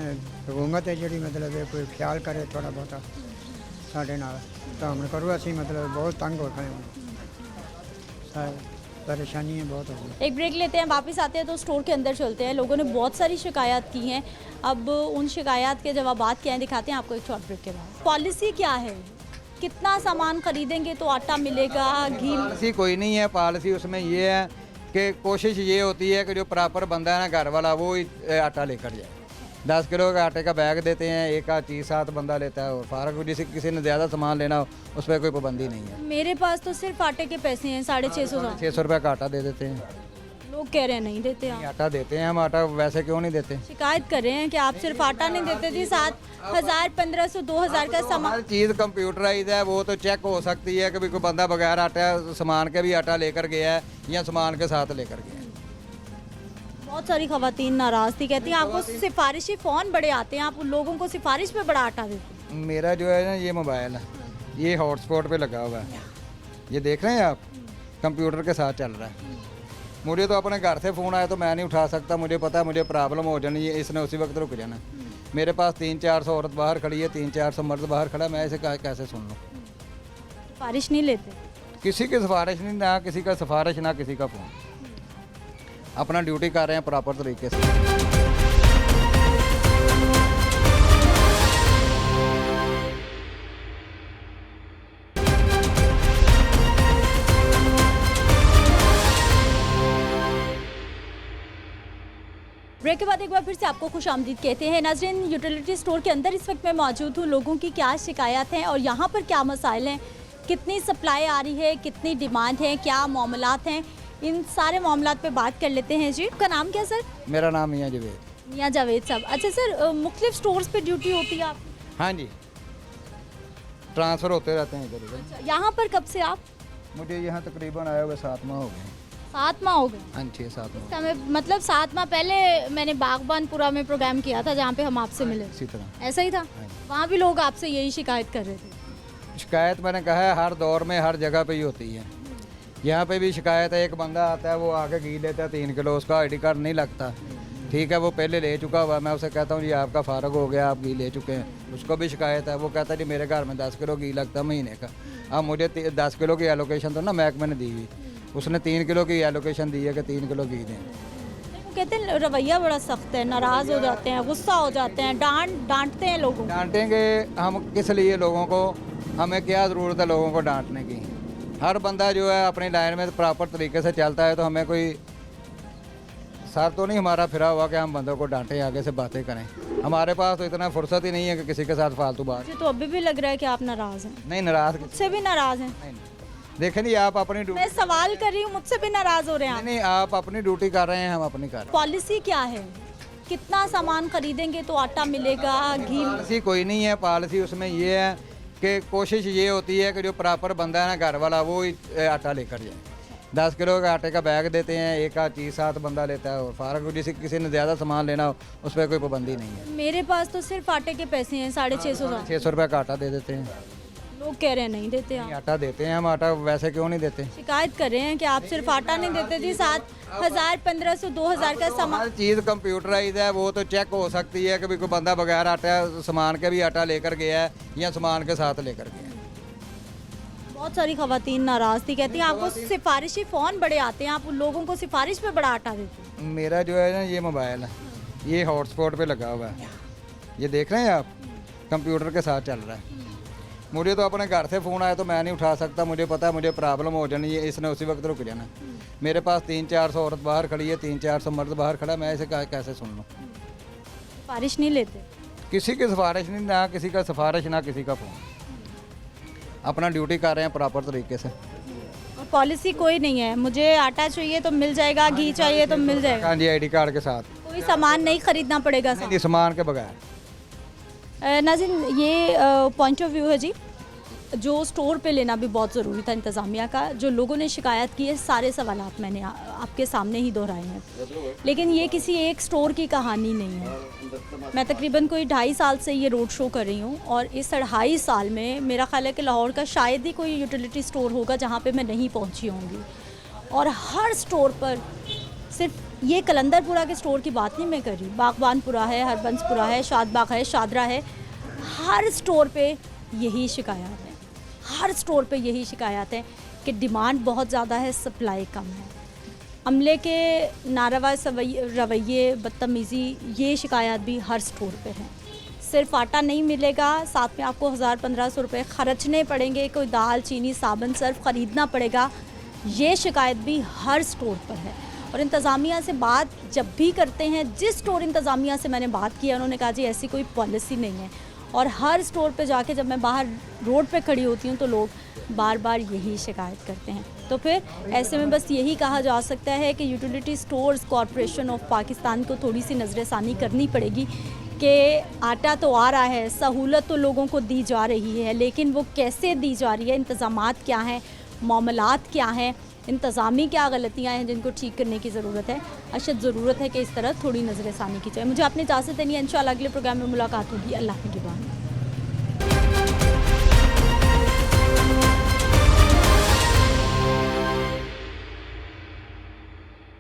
हुकूमत है जी, मतलब है कोई ख्याल करे थोड़ा बहुत साढ़े नाल तो हमने करो असी, मतलब बहुत तंग हो रहे हैं, परेशानी बहुत हो गई। एक ब्रेक लेते हैं, वापस आते हैं तो स्टोर के अंदर चलते हैं। लोगों ने बहुत सारी शिकायत की हैं, अब उन शिकायत के जवाबात क्या हैं दिखाते हैं आपको एक शॉर्ट ब्रेक के बाद। पॉलिसी क्या है, कितना सामान खरीदेंगे तो आटा मिलेगा, घी? पॉलिसी कोई नहीं है। पॉलिसी उसमें ये है कि कोशिश ये होती है कि जो प्रॉपर बंदा है ना घर वाला, वो ही आटा लेकर जाए। 10 किलो का आटे का बैग देते हैं, एक आध चीज़ साथ बंदा लेता है, और फारक जिसे किसी ने ज़्यादा सामान लेना हो उस पर कोई पाबंदी नहीं है। मेरे पास तो सिर्फ आटे के पैसे हैं 650 रुपये का आटा दे देते हैं। लोग कह रहे हैं नहीं देते आप। आटा देते हैं हम, आटा वैसे क्यों नहीं देते? शिकायत कर रहे हैं कि आप सिर्फ आटा नहीं देते जी, 7,000 1500 2000 का सामान। हर चीज़ कंप्यूटराइज है, वो तो चेक हो सकती है कि कोई बंदा बगैर आटा सामान के भी आटा लेकर गया है या सामान के साथ लेकर गया है। बहुत सारी खवातीन नाराज़ थी, कहती हैं आपको सिफारिशी फ़ोन बड़े आते हैं, आप उन लोगों को सिफारिश पे बड़ा आटा देते हैं। मेरा जो है ना ये मोबाइल है, ये हॉटस्पॉट पे लगा हुआ है, ये देख रहे हैं आप, कंप्यूटर के साथ चल रहा है। मुझे तो अपने घर से फ़ोन आया तो मैं नहीं उठा सकता, मुझे पता है मुझे प्रॉब्लम हो जानी है, इसने उसी वक्त रुक जाना। मेरे पास 300-400 औरत बाहर खड़ी है, 300-400 मर्द बाहर खड़ा है, मैं इसे कैसे सुन लूँ? सिफारिश नहीं लेते? किसी की सिफारिश नहीं, ना किसी का सिफारिश, ना किसी का फ़ोन। अपना ड्यूटी कर रहे हैं प्रॉपर तरीके से। ब्रेक के बाद एक बार फिर से आपको खुश आमदीद कहते हैं। नाज़रीन, यूटिलिटी स्टोर के अंदर इस वक्त मैं मौजूद हूँ। लोगों की क्या शिकायत हैं और यहाँ पर क्या मसाइल हैं, कितनी सप्लाई आ रही है, कितनी डिमांड है, क्या मामलात हैं, इन सारे मामलात पे बात कर लेते हैं। जी, आपका नाम क्या सर? मेरा नाम मियाँ जावेद। मियाँ जावेद साहब, अच्छा सर, मुख्तलिफ स्टोर्स पे ड्यूटी होती है आप? हाँ जी, ट्रांसफ़र होते रहते हैं इधर उधर। अच्छा, यहाँ पर कब से आप? मुझे यहाँ तकरीबन आए हुए 7 माह हो गए। 7 माह हो गए? हाँ, 6-7 माह। समय मतलब 7 माह पहले मैंने बागबानपुरा में प्रोग्राम किया था जहाँ पे हम आपसे मिले। इसी तरह ऐसा ही था? वहाँ भी लोग आपसे यही शिकायत कर रहे थे? शिकायत मैंने कहा है हर दौर में हर जगह पे ही होती है। यहाँ पे भी शिकायत है, एक बंदा आता है वो आके घी लेता है 3 किलो, उसका ID कार्ड नहीं लगता, ठीक है, वो पहले ले चुका हुआ, मैं उसे कहता हूँ जी आपका फ़ारग हो गया, आप घी ले चुके हैं, उसको भी शिकायत है। वो कहता है जी मेरे घर में 10 किलो घी लगता महीने का। अब मुझे 10 किलो की एलोकेशन तो ना महकमे ने दी हुई, उसने 3 किलो की एलोकेशन दी है कि 3 किलो घी दें। कहते हैं रवैया बड़ा सख्त है, नाराज़ हो जाते हैं, गुस्सा हो जाते हैं, डांटते हैं लोगों को। डांटेंगे हम किस लिए लोगों को? हमें क्या ज़रूरत है लोगों को डांटने की? हर बंदा जो है अपनी लाइन में प्रॉपर तरीके से चलता है, तो हमें कोई सर तो नहीं हमारा फिरा हुआ कि हम बंदों को डांटें, आगे से बातें करें। हमारे पास तो इतना फुर्सत ही नहीं है कि किसी के साथ फालतू बात। मुझे तो अभी भी लग रहा है कि आप नाराज़ हैं। नहीं, नाराज़ मुझसे भी नाराज़ हैं। देखें नहीं, आप अपनी ड्यूटी, मैं सवाल कर रही हूँ, मुझसे भी नाराज़ हो रहे हैं आप। नहीं, आप अपनी ड्यूटी कर रहे हैं, हम अपनी कर रहे हैं। पॉलिसी क्या है? कितना सामान खरीदेंगे तो आटा मिलेगा, घी? पॉलिसी कोई नहीं है। पॉलिसी उसमें ये है कि कोशिश ये होती है कि जो प्रॉपर बंदा है ना घर वाला, वो ही आटा लेकर जाए। 10 किलो का आटे का बैग देते हैं, एक आध चीज़ साथ बंदा लेता है, और फारग जिसे किसी ने ज़्यादा सामान लेना हो उस पर कोई पाबंदी नहीं है। मेरे पास तो सिर्फ आटे के पैसे हैं 650। 600 रुपये का आटा दे देते हैं। लोग कह रहे हैं नहीं देते आप। आटा देते हैं हम, आटा वैसे क्यों नहीं देते? शिकायत कर रहे हैं कि आप सिर्फ आटा नहीं देते जी, 7,000, 1,500, 2,000 का सामान। हर चीज़ कंप्यूटराइज है, वो तो चेक हो सकती है कि भी कोई बंदा बगैर आटा सामान के भी आटा लेकर गया है या सामान के साथ लेकर गया है। बहुत सारी खवातीन नाराज़ थी, कहती हैं आपको सिफारिशी फ़ोन बड़े आते हैं, आप उन लोगों को सिफारिश पे बड़ा आटा देते हैं। मेरा जो है ना ये मोबाइल है, ये हॉटस्पॉट पे लगा हुआ है, ये देख रहे हैं आप, कंप्यूटर के साथ चल रहा है। मुझे तो अपने घर से फ़ोन आया तो मैं नहीं उठा सकता, मुझे पता है मुझे प्रॉब्लम हो जानी है, इसने उसी वक्त रुक जाना। मेरे पास 300-400 औरत बाहर खड़ी है, 300-400 मर्द बाहर खड़ा है, मैं इसे कैसे सुन लूँ? सिफारिश नहीं लेते? किसी की सिफारिश नहीं, ना किसी का सिफारिश, ना किसी का फ़ोन। अपना ड्यूटी कर रहे हैं प्रॉपर तरीके से। और पॉलिसी कोई नहीं है, मुझे आटा चाहिए तो मिल जाएगा, घी चाहिए तो मिल जाएगा? हाँ जी, ID कार्ड के साथ। कोई सामान नहीं खरीदना पड़ेगा? नहीं, सामान के बगैर। नाज़रीन, ये पॉइंट ऑफ व्यू है जी, जो स्टोर पे लेना भी बहुत ज़रूरी था इंतज़ामिया का। जो लोगों ने शिकायत की है, सारे सवालात मैंने आपके सामने ही दोहराए हैं, लेकिन ये किसी एक स्टोर की कहानी नहीं है। मैं तकरीबन कोई 2.5 साल से ये रोड शो कर रही हूँ, और इस 2.5 साल में मेरा ख्याल है कि लाहौर का शायद ही कोई यूटिलिटी स्टोर होगा जहाँ पे मैं नहीं पहुँची होंगी। और हर स्टोर पर, सिर्फ ये कलंदरपुरा के स्टोर की बात नहीं मैं कर रही, बागबानपुरा है, हरबंसपुरा है, शादबाग है, शादरा है, हर स्टोर पे यही शिकायत है। हर स्टोर पे यही शिकायत है कि डिमांड बहुत ज़्यादा है, सप्लाई कम है। अमले के नारवा रवैये, बदतमीज़ी, ये शिकायत भी हर स्टोर पे है। सिर्फ आटा नहीं मिलेगा, साथ में आपको 1,000-1,500 रुपये खर्चने पड़ेंगे, कोई दाल, चीनी, साबुन, सर्फ ख़रीदना पड़ेगा। ये शिकायत भी हर स्टोर पर है। और इंतज़ामिया से बात जब भी करते हैं, जिस स्टोर इंतज़ामिया से मैंने बात की है, उन्होंने कहा जी ऐसी कोई पॉलिसी नहीं है। और हर स्टोर पे जाके जब मैं बाहर रोड पे खड़ी होती हूँ तो लोग बार बार यही शिकायत करते हैं। तो फिर ऐसे में बस यही कहा जा सकता है कि utility stores corporation of Pakistan को थोड़ी सी नज़रसानी करनी पड़ेगी कि आटा तो आ रहा है, सहूलत तो लोगों को दी जा रही है, लेकिन वो कैसे दी जा रही है, इंतज़ामात क्या हैं, मामलात क्या हैं, इंतज़ामी क्या गलतियाँ हैं जिनको ठीक करने की ज़रूरत है। अशद ज़रूरत है कि इस तरह थोड़ी नज़रसानी की जाए। मुझे अपनी इजाज़त देनी है, इंशाअल्लाह अगले प्रोग्राम में मुलाकात होगी। अल्लाह की बात।